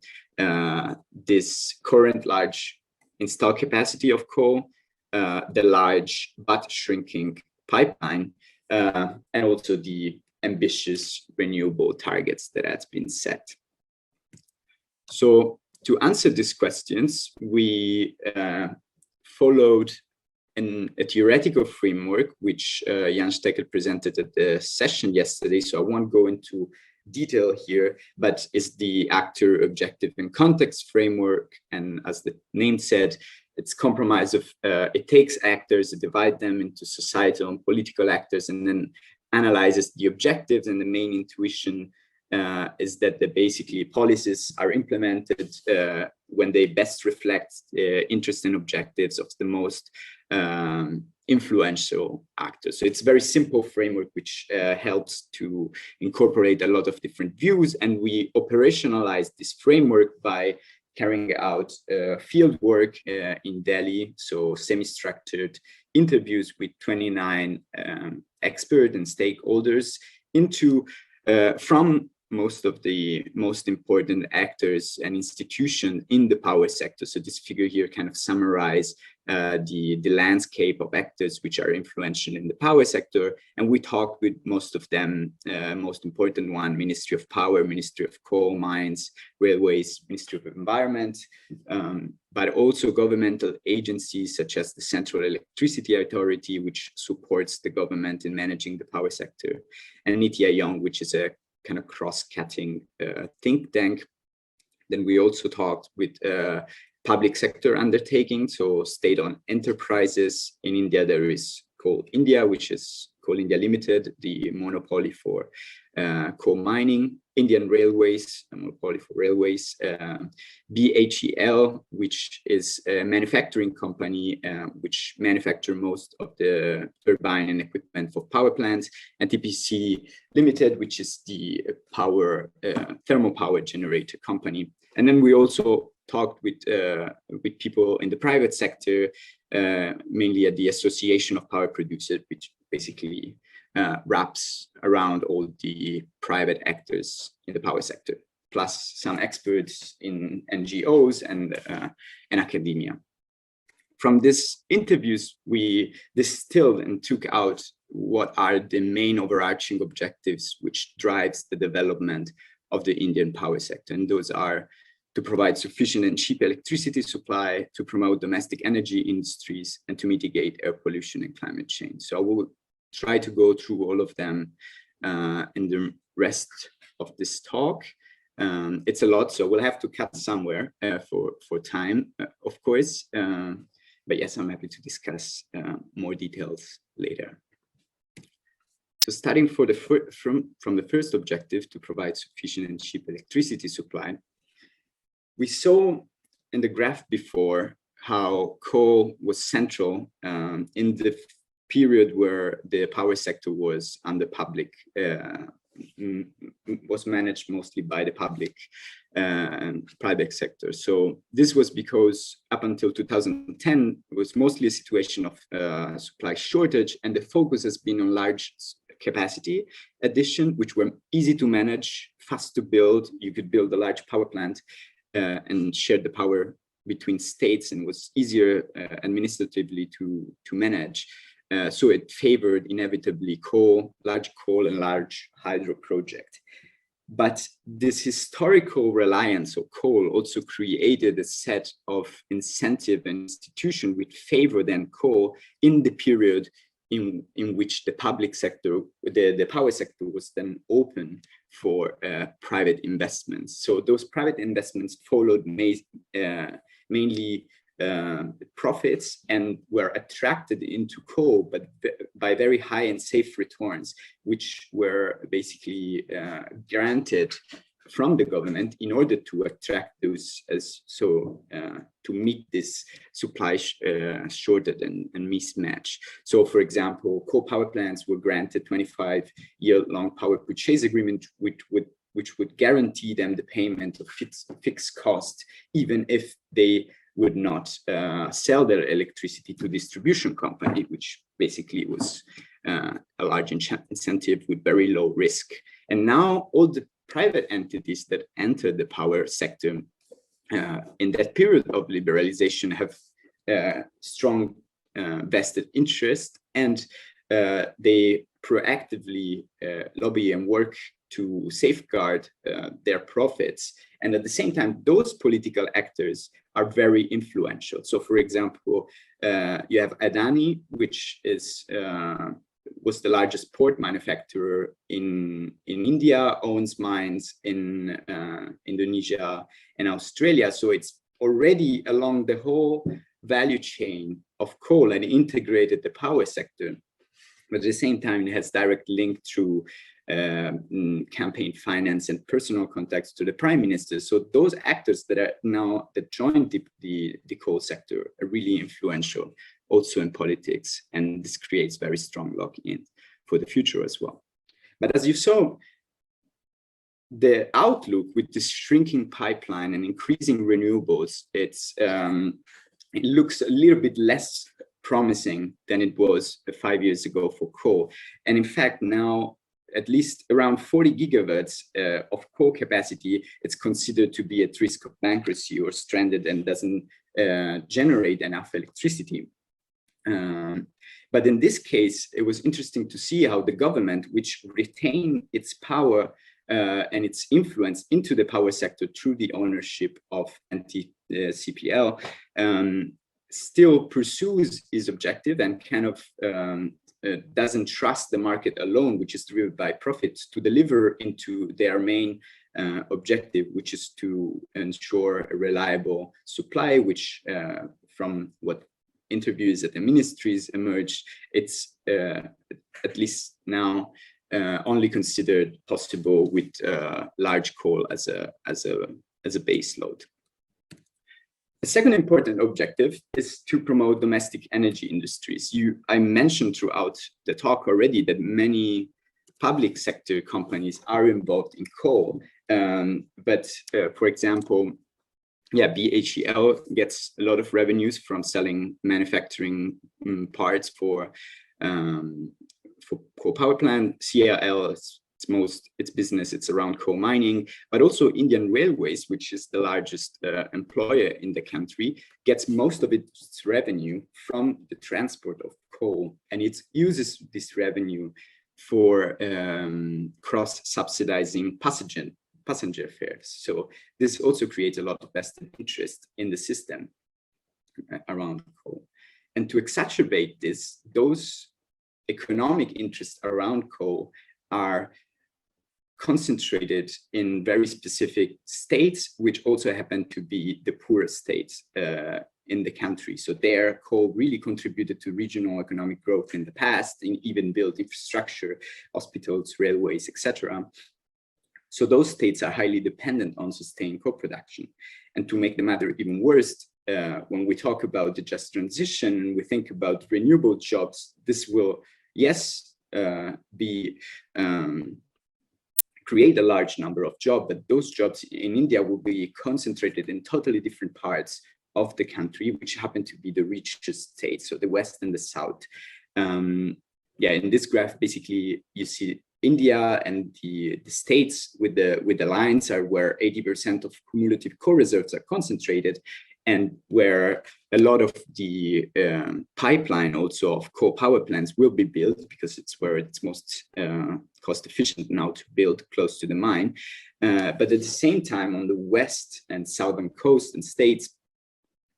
this current large installed capacity of coal, the large but shrinking pipeline, and also the ambitious renewable targets that have been set. So to answer these questions, we followed a theoretical framework, which Jan Steckel presented at the session yesterday. So I won't go into detail here, but it's the actor, objective, and context framework. And as the name said, it's comprised of, it takes actors, it divides them into societal and political actors, and then analyzes the objectives. And the main intuition is that basically policies are implemented when they best reflect interests and objectives of the most influential actors. So it's a very simple framework which helps to incorporate a lot of different views, and we operationalize this framework by carrying out field work in Delhi, so semi-structured interviews with 29 experts and stakeholders from most of the most important actors and institutions in the power sector. So this figure here kind of summarizes the landscape of actors which are influential in the power sector. And we talked with most of them, most important one, Ministry of Power, Ministry of Coal, Mines, Railways, Ministry of Environment, but also governmental agencies such as the Central Electricity Authority, which supports the government in managing the power sector, and Niti Aayog, which is a kind of cross-cutting think tank. Then we also talked with public sector undertakings, so state-owned enterprises. In India, there is Coal India, which is Coal India Limited, the monopoly for coal mining. Indian Railways, a monopoly for railways. BHEL, which is a manufacturing company which manufacture most of the turbine and equipment for power plants. And TPC Limited, which is the thermal power generator company. And then we also talked with people in the private sector, mainly at the Association of Power Producers, which basically wraps around all the private actors in the power sector, plus some experts in NGOs and academia. From these interviews, we distilled and took out what are the main overarching objectives which drives the development of the Indian power sector. And those are to provide sufficient and cheap electricity supply, to promote domestic energy industries, and to mitigate air pollution and climate change. So I will try to go through all of them in the rest of this talk. It's a lot, so we'll have to cut somewhere for time, of course. But yes, I'm happy to discuss more details later. So starting from the first objective, to provide sufficient and cheap electricity supply, we saw in the graph before how coal was central in the period where the power sector was under public, was managed mostly by the public and private sector. So this was because up until 2010, it was mostly a situation of supply shortage, and the focus has been on large capacity addition, which were easy to manage, fast to build. You could build a large power plant and share the power between states, and was easier administratively to manage. So it favored inevitably large coal and large hydro project. But this historical reliance on coal also created a set of incentive and institutions which favor then coal in the period in which the public sector, the power sector was then open for private investments. So those private investments followed mainly profits and were attracted into coal, but by very high and safe returns, which were basically granted from the government in order to attract those to meet this supply shortage and mismatch. So for example, coal power plants were granted 25-year-long power purchase agreement, which would guarantee them the payment of fixed cost, even if they would not sell their electricity to distribution company, which basically was a large incentive with very low risk. And now all the private entities that entered the power sector in that period of liberalization have strong vested interest, and they proactively lobby and work to safeguard their profits. And at the same time, those political actors are very influential. So for example, you have Adani, which was the largest port manufacturer in India, owns mines in Indonesia and Australia. So it's already along the whole value chain of coal and integrated the power sector. But at the same time, it has direct link through campaign finance and personal contacts to the prime minister. So those actors that joined the coal sector are really influential also in politics, and this creates very strong lock-in for the future as well. But as you saw, the outlook with this shrinking pipeline and increasing renewables, it looks a little bit less promising than it was 5 years ago for coal. And in fact, now at least around 40 gigawatts of coal capacity, it's considered to be at risk of bankruptcy or stranded and doesn't generate enough electricity. But in this case, it was interesting to see how the government, which retained its power and its influence into the power sector through the ownership of CPL, still pursues its objective and kind of doesn't trust the market alone, which is driven by profits, to deliver into their main objective, which is to ensure a reliable supply, which from what interviews at the ministries emerged, it's at least now only considered possible with large coal as a base load. The second important objective is to promote domestic energy industries. I mentioned throughout the talk already that many public sector companies are involved in coal, but for example, BHEL gets a lot of revenues from selling manufacturing parts for coal power plant. CAL, its business, it's around coal mining, but also Indian Railways, which is the largest employer in the country, gets most of its revenue from the transport of coal, and it uses this revenue for cross-subsidizing passenger fares. So this also creates a lot of vested interest in the system around coal. And to exacerbate this, those economic interests around coal are concentrated in very specific states, which also happen to be the poorest states in the country. So there, coal really contributed to regional economic growth in the past, and even built infrastructure, hospitals, railways, etc. So those states are highly dependent on sustained coal production. And to make the matter even worse, when we talk about the just transition and we think about renewable jobs, this will, yes, create a large number of jobs, but those jobs in India will be concentrated in totally different parts of the country, which happen to be the richest states, so the West and the South. In this graph, basically, you see India and the states with the lines are where 80% of cumulative coal reserves are concentrated, and where a lot of the pipeline also of coal power plants will be built, because it's where it's most cost efficient now to build close to the mine. But at the same time, on the west and southern coast and states,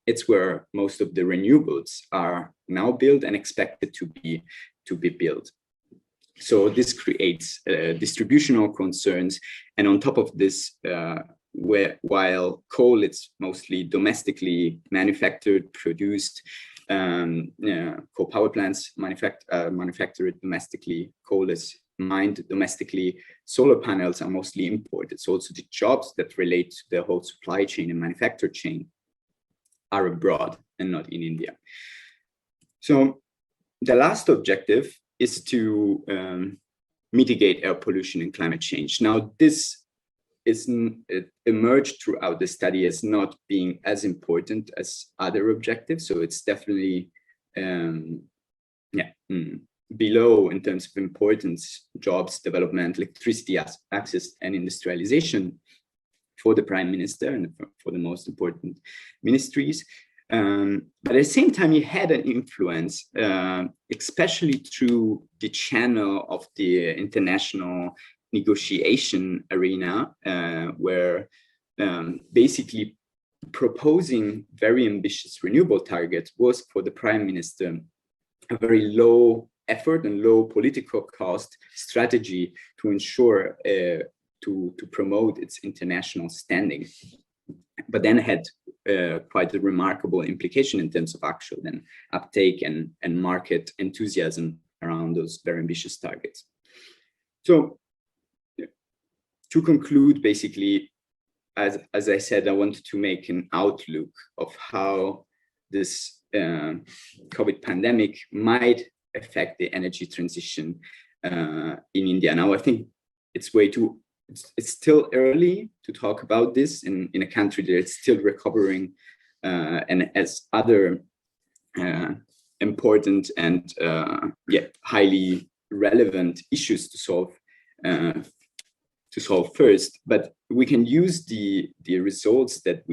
it's where most of the renewables are now built and expected to be built. So this creates distributional concerns, and on top of this, while coal is mostly domestically manufactured, produced, coal power plants manufactured domestically, coal is mined domestically, solar panels are mostly imported. So also the jobs that relate to the whole supply chain and manufacture chain are abroad and not in India. So the last objective is to mitigate air pollution and climate change. Now, this it emerged throughout the study as not being as important as other objectives. So it's definitely below in terms of importance: jobs, development, electricity access, and industrialization for the Prime Minister and for the most important ministries. But at the same time, he had an influence, especially through the channel of the international negotiation arena, where basically proposing very ambitious renewable targets was for the Prime Minister a very low effort and low political cost strategy to ensure to promote its international standing. But then had quite a remarkable implication in terms of actual then uptake and market enthusiasm around those very ambitious targets. So to conclude, basically, as I said, I wanted to make an outlook of how this COVID pandemic might affect the energy transition in India. Now, I think it's still early to talk about this in a country that is still recovering and has other important and highly relevant issues to solve first. But we can use the results that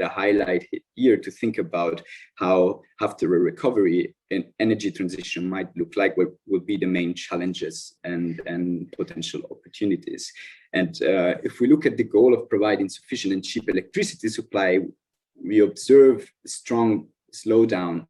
I highlight here to think about how, after a recovery, an energy transition might look like, what will be the main challenges and potential opportunities. And if we look at the goal of providing sufficient and cheap electricity supply, we observe a strong slowdown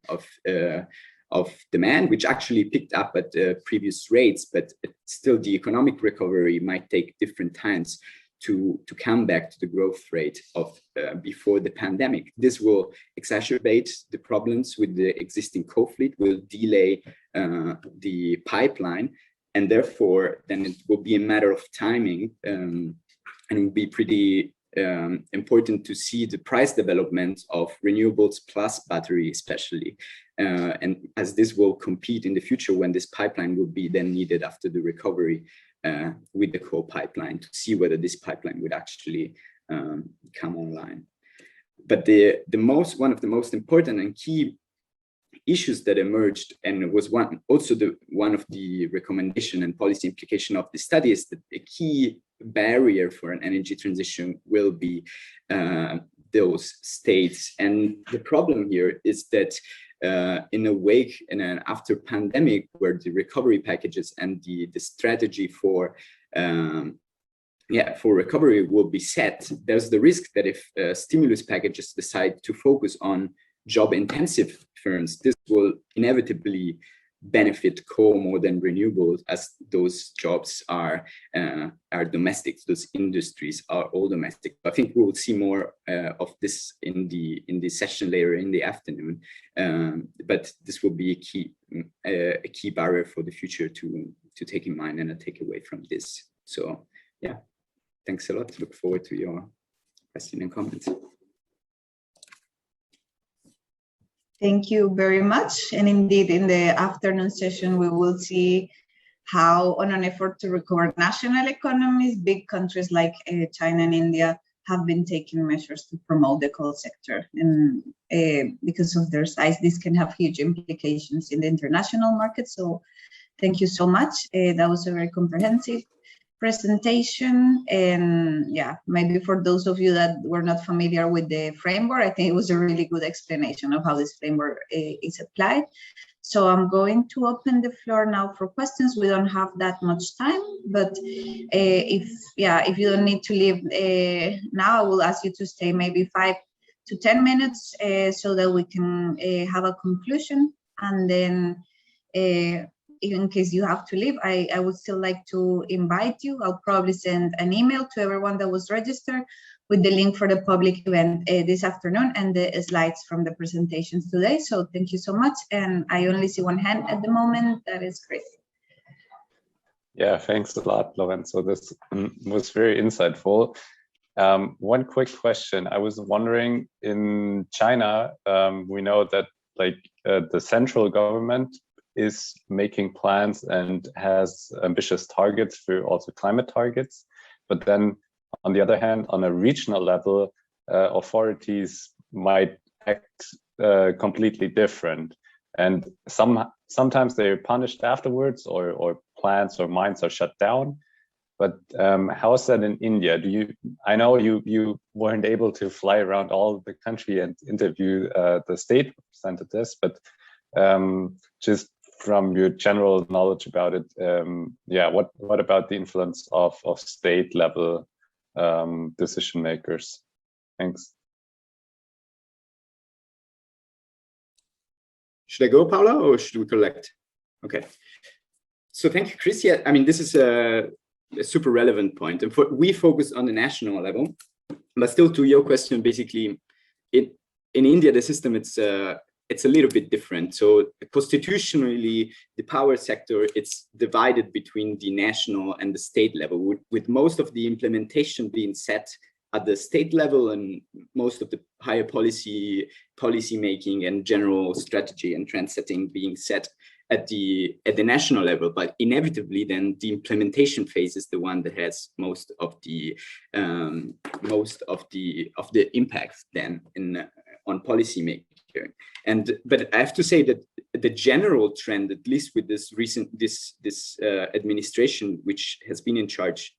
of demand, which actually picked up at previous rates, but still the economic recovery might take different times to come back to the growth rate of before the pandemic. This will exacerbate the problems with the existing coal fleet, will delay the pipeline, and therefore then it will be a matter of timing, and it will be pretty important to see the price development of renewables plus battery especially, and as this will compete in the future when this pipeline will be then needed after the recovery with the coal pipeline, to see whether this pipeline would actually come online. But one of the most important and key issues that emerged, and was one of the recommendation and policy implication of the study, is that the key barrier for an energy transition will be those states. And the problem here is that in a wake and an after pandemic, where the recovery packages and the strategy for recovery will be set, there's the risk that if stimulus packages decide to focus on job-intensive firms, this will inevitably benefit coal more than renewables, as those jobs are domestic. Those industries are all domestic. I think we will see more of this in the session later in the afternoon. But this will be a key barrier for the future to take in mind and a takeaway from this. So yeah, thanks a lot. Look forward to your question and comments. Thank you very much. And indeed, in the afternoon session, we will see how, on an effort to recover national economies, big countries like China and India have been taking measures to promote the coal sector. And because of their size, this can have huge implications in the international market. So thank you so much. That was a very comprehensive presentation. And yeah, maybe for those of you that were not familiar with the framework, I think it was a really good explanation of how this framework is applied. So I'm going to open the floor now for questions. We don't have that much time, but if you don't need to leave now, I will ask you to stay maybe 5 to 10 minutes so that we can have a conclusion. And then in case you have to leave, I would still like to invite you. I'll probably send an email to everyone that was registered with the link for the public event this afternoon and the slides from the presentations today. So thank you so much. And I only see one hand at the moment. That is Chris. Yeah, thanks a lot, Lorenzo. This was very insightful. One quick question. I was wondering, in China, we know that the central government is making plans and has ambitious targets for also climate targets. But then on the other hand, on a regional level, authorities might act completely different. And sometimes they're punished afterwards, or plants or mines are shut down. But how is that in India? I know you weren't able to fly around all the country and interview the state representatives, but just from your general knowledge about it, what about the influence of state level decision makers? Thanks. Should I go, Paula, or should we collect? Okay. So thank you, Chris. Yeah, I mean, this is a super relevant point. And we focus on the national level, but still to your question, basically, in India, the system, it's a little bit different. So constitutionally, the power sector, it's divided between the national and the state level, with most of the implementation being set at the state level and most of the higher policy making and general strategy and trend setting being set at the national level. But inevitably, then the implementation phase is the one that has most of the impact then on policy making. But I have to say that the general trend, at least with this administration, which has been in charge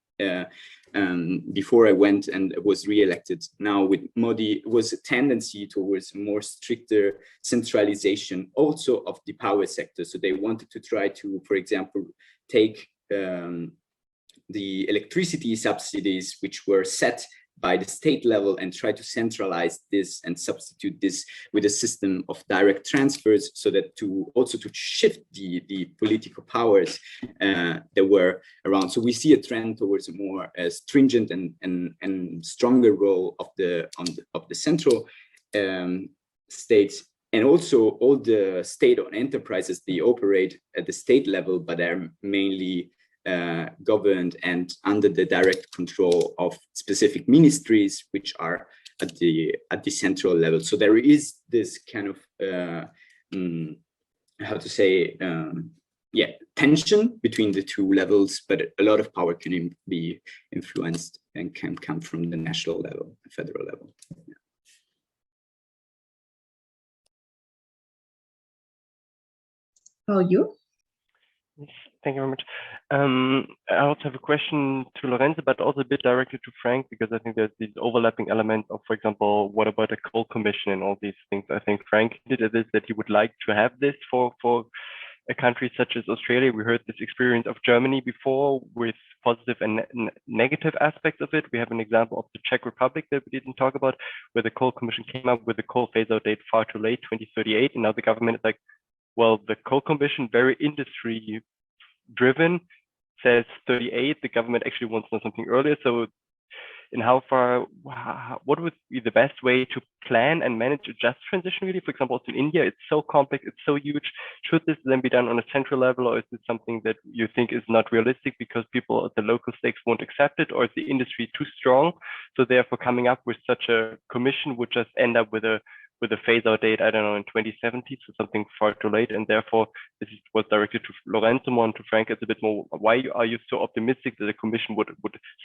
before I went and was re-elected, now with Modi, was a tendency towards more stricter centralization also of the power sector. So they wanted to try to, for example, take the electricity subsidies, which were set by the state level, and try to centralize this and substitute this with a system of direct transfers, so that to shift the political powers that were around. So we see a trend towards a more stringent and stronger role of the central states. And also all the state-owned enterprises, they operate at the state level, but are mainly governed and under the direct control of specific ministries, which are at the central level. So there is this kind of tension between the two levels, but a lot of power can be influenced and can come from the national level, federal level. How you? Yes, thank you very much. I also have a question to Lorenzo, but also a bit directed to Frank, because I think there's these overlapping elements of, for example, what about a coal commission and all these things. I think Frank did this, that he would like to have this for a country such as Australia. We heard this experience of Germany before with positive and negative aspects of it. We have an example of the Czech Republic that we didn't talk about, where the coal commission came up with a coal phase-out date far too late, 2038, and now the government is like, well, the coal commission, very industry driven, says 38. The government actually wants to know something earlier. So in how far, what would be the best way to plan and manage a just transition really? For example, in India, it's so complex, it's so huge. Should this then be done on a central level, or is this something that you think is not realistic because people at the local stakes won't accept it, or is the industry too strong? So therefore coming up with such a commission would just end up with a phase-out date, I don't know, in 2070, so something far too late. And therefore, this was directed to Lorenzo more and to Frank. It's a bit more, why are you so optimistic that the commission would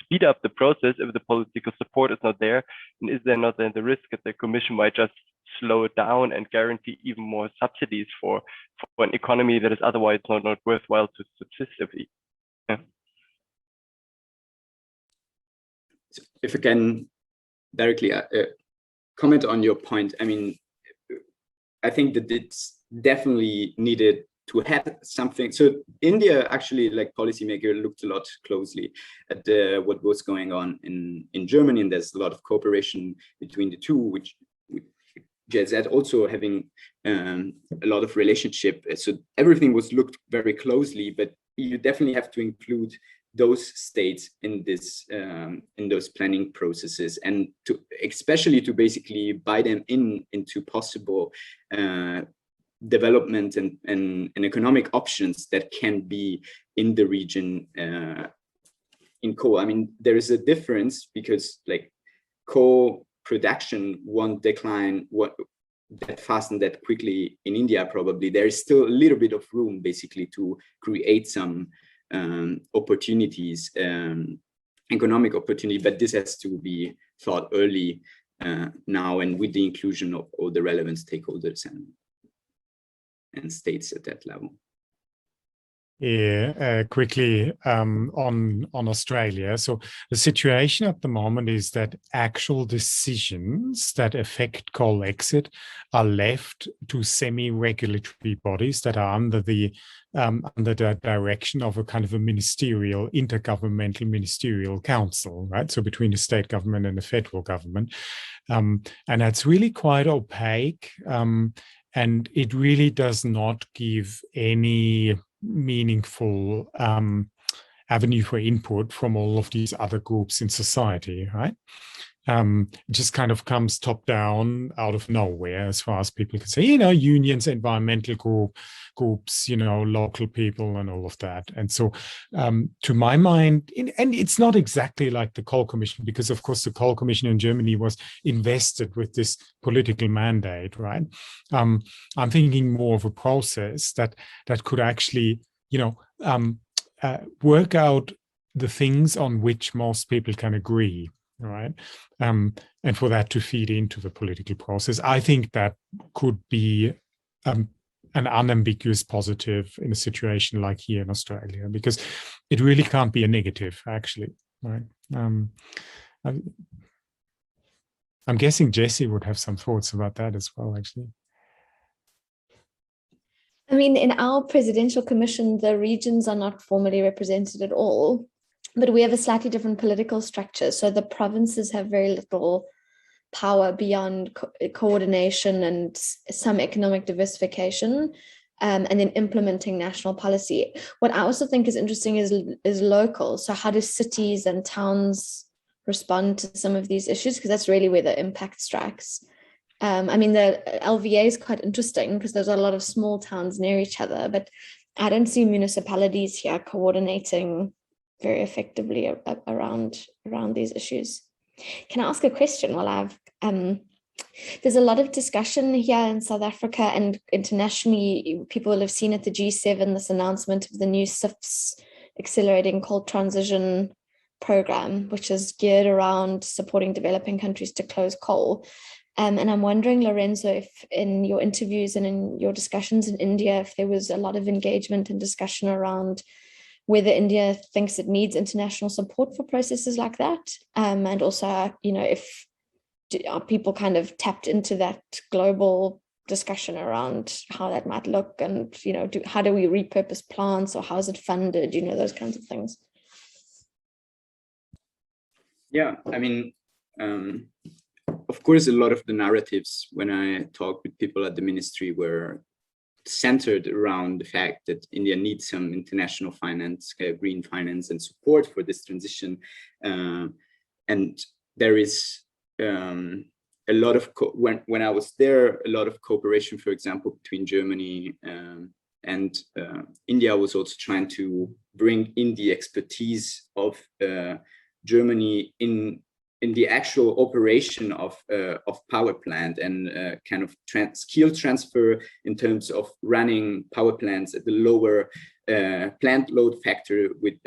speed up the process if the political support is not there? And is there not then the risk that the commission might just slow it down and guarantee even more subsidies for an economy that is otherwise not worthwhile to subsist? Yeah. So if I can directly comment on your point, I mean, I think that it's definitely needed to have something. So India actually, like policymaker, looked a lot closely at what was going on in Germany, and there's a lot of cooperation between the two, which GZ also having a lot of relationship. So everything was looked very closely, but you definitely have to include those states in this in those planning processes, and to especially to basically buy them into possible development and economic options that can be in the region in coal. I mean, there is a difference because like coal production won't decline that fast and that quickly in India. Probably there is still a little bit of room basically to create some opportunities, economic opportunity, but this has to be thought early now, and with the inclusion of all the relevant stakeholders and states at that level. Yeah, quickly on Australia. So the situation at the moment is that actual decisions that affect coal exit are left to semi-regulatory bodies that are under the direction of a kind of a intergovernmental ministerial council, right? So between the state government and the federal government, and that's really quite opaque, and it really does not give any meaningful avenue for input from all of these other groups in society, right? It just kind of comes top down out of nowhere, as far as people can say, unions, environmental groups, local people and all of that. And so to my mind, and it's not exactly like the coal commission, because of course the coal commission in Germany was invested with this political mandate, right? I'm thinking more of a process that could actually, work out the things on which most people can agree. All right. And for that to feed into the political process, I think that could be an unambiguous positive in a situation like here in Australia, because it really can't be a negative, actually. Right. I'm guessing Jesse would have some thoughts about that as well, actually. I mean, in our presidential commission, the regions are not formally represented at all. But we have a slightly different political structure. So the provinces have very little power beyond coordination and some economic diversification, and then implementing national policy. What I also think is interesting is local. So how do cities and towns respond to some of these issues? Because that's really where the impact strikes. I mean, the LVA is quite interesting because there's a lot of small towns near each other, but I don't see municipalities here coordinating very effectively around these issues. Can I ask a question while I've there's a lot of discussion here in South Africa and internationally. People will have seen at the G7 this announcement of the new SIFs accelerating coal transition program, which is geared around supporting developing countries to close coal. And I'm wondering, Lorenzo, if in your interviews and in your discussions in India, if there was a lot of engagement and discussion around whether India thinks it needs international support for processes like that. And also, you know, if are people kind of tapped into that global discussion around how that might look, and, you know, how do we repurpose plants, or how is it funded, you know, those kinds of things. Yeah, I mean, of course, a lot of the narratives when I talk with people at the ministry were centered around the fact that India needs some international finance, green finance and support for this transition. And there is a lot of, when I was there, a lot of cooperation, for example, between Germany and India was also trying to bring in the expertise of Germany in the actual operation of power plant, and kind of skill transfer in terms of running power plants at the lower plant load factor with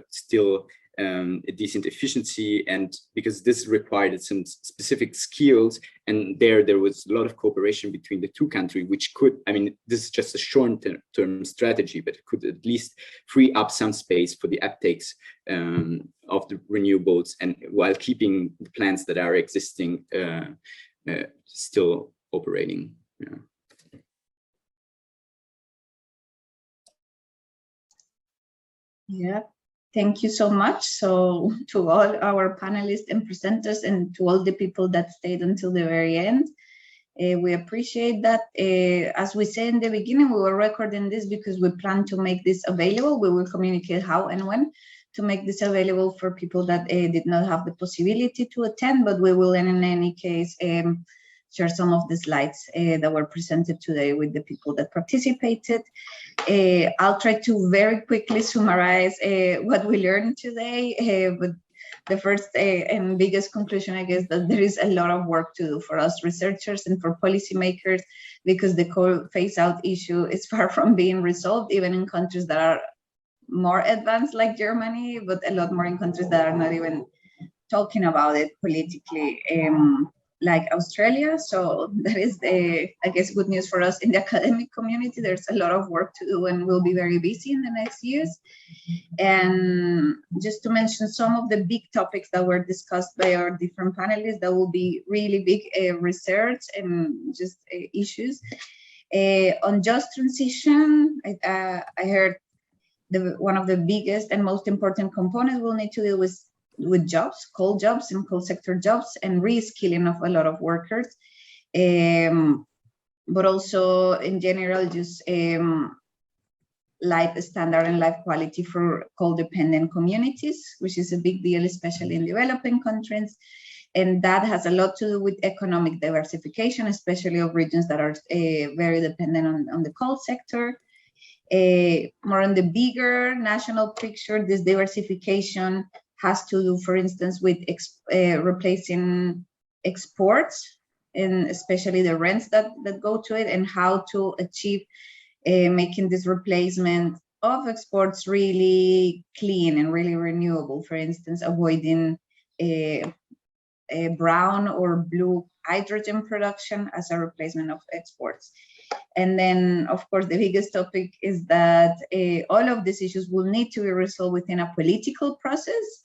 still a decent efficiency, and because this required some specific skills, and there was a lot of cooperation between the two countries, which could, I mean, this is just a short-term strategy, but it could at least free up some space for the uptakes of the renewables, and while keeping the plants that are existing still operating. Yeah. Yeah. Thank you so much. So to all our panelists and presenters, and to all the people that stayed until the very end, we appreciate that. As we said in the beginning, we were recording this because we plan to make this available. We will communicate how and when to make this available for people that did not have the possibility to attend, but we will in any case share some of the slides that were presented today with the people that participated. I'll try to very quickly summarize what we learned today, but the first and biggest conclusion, I guess, that there is a lot of work to do for us researchers and for policymakers, because the coal phase-out issue is far from being resolved, even in countries that are more advanced like Germany, but a lot more in countries that are not even talking about it politically, like Australia. So that is, I guess, good news for us in the academic community. There's a lot of work to do, and we'll be very busy in the next years. And just to mention some of the big topics that were discussed by our different panelists, that will be really big research and just issues. On just transition, I heard one of the biggest and most important components we'll need to deal with jobs, coal jobs and coal sector jobs, and reskilling of a lot of workers, but also in general, just life standard and life quality for coal dependent communities, which is a big deal, especially in developing countries. And that has a lot to do with economic diversification, especially of regions that are very dependent on the coal sector. More on the bigger national picture, this diversification has to do, for instance, with replacing exports, and especially the rents that go to it, and how to achieve making this replacement of exports really clean and really renewable. For instance, avoiding a brown or blue hydrogen production as a replacement of exports. And then, of course, the biggest topic is that all of these issues will need to be resolved within a political process.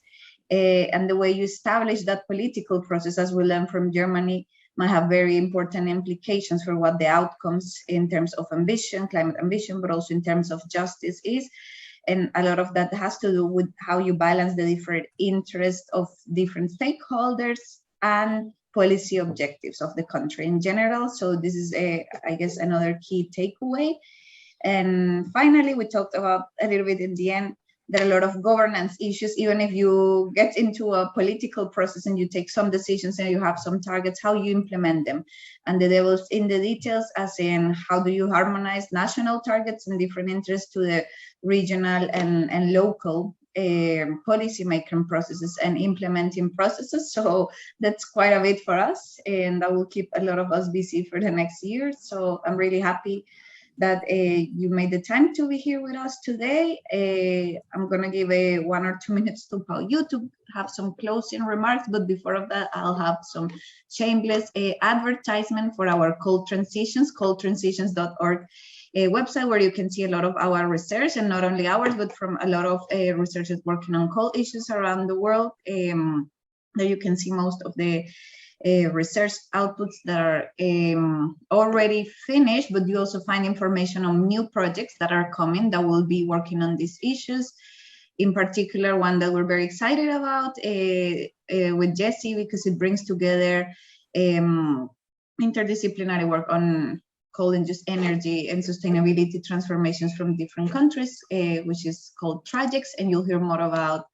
And the way you establish that political process, as we learned from Germany, might have very important implications for what the outcomes in terms of ambition, climate ambition, but also in terms of justice is. And a lot of that has to do with how you balance the different interests of different stakeholders and policy objectives of the country in general. So this is, I guess, another key takeaway. And finally, we talked about a little bit in the end, there are a lot of governance issues. Even if you get into a political process and you take some decisions and you have some targets, how you implement them. And the devil's in the details, as in how do you harmonize national targets and different interests to the regional and local policy making processes and implementing processes. So that's quite a bit for us, and that will keep a lot of us busy for the next year. So I'm really happy that you made the time to be here with us today. I'm going to give 1 or 2 minutes to Pao Yu to have some closing remarks, but before of that, I'll have some shameless advertisement for our Cold Transitions, coldtransitions.org website, where you can see a lot of our research, and not only ours, but from a lot of researchers working on coal issues around the world. There you can see most of the research outputs that are already finished, but you also find information on new projects that are coming that will be working on these issues. In particular, one that we're very excited about with Jesse, because it brings together interdisciplinary work on coal-induced energy and sustainability transformations from different countries, which is called Tragics, and you'll hear more about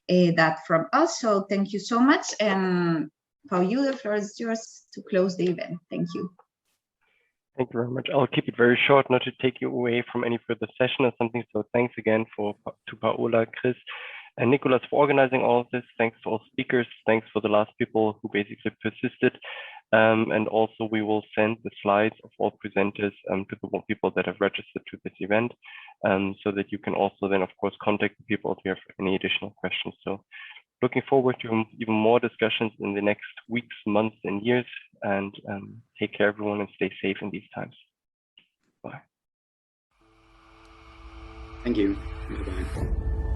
that from us. So thank you so much, and Pao Yu, the floor is yours to close the event. Thank you. Thank you very much. I'll keep it very short, not to take you away from any further session or something. So thanks again to Paola, Chris, and Nicolas for organizing all of this. Thanks to all speakers. Thanks for the last people who basically persisted. And also we will send the slides of all presenters to the people that have registered to this event, so that you can also then, of course, contact the people if you have any additional questions. So looking forward to even more discussions in the next weeks, months, and years. And take care, everyone, and stay safe in these times. Bye. Thank you. Goodbye.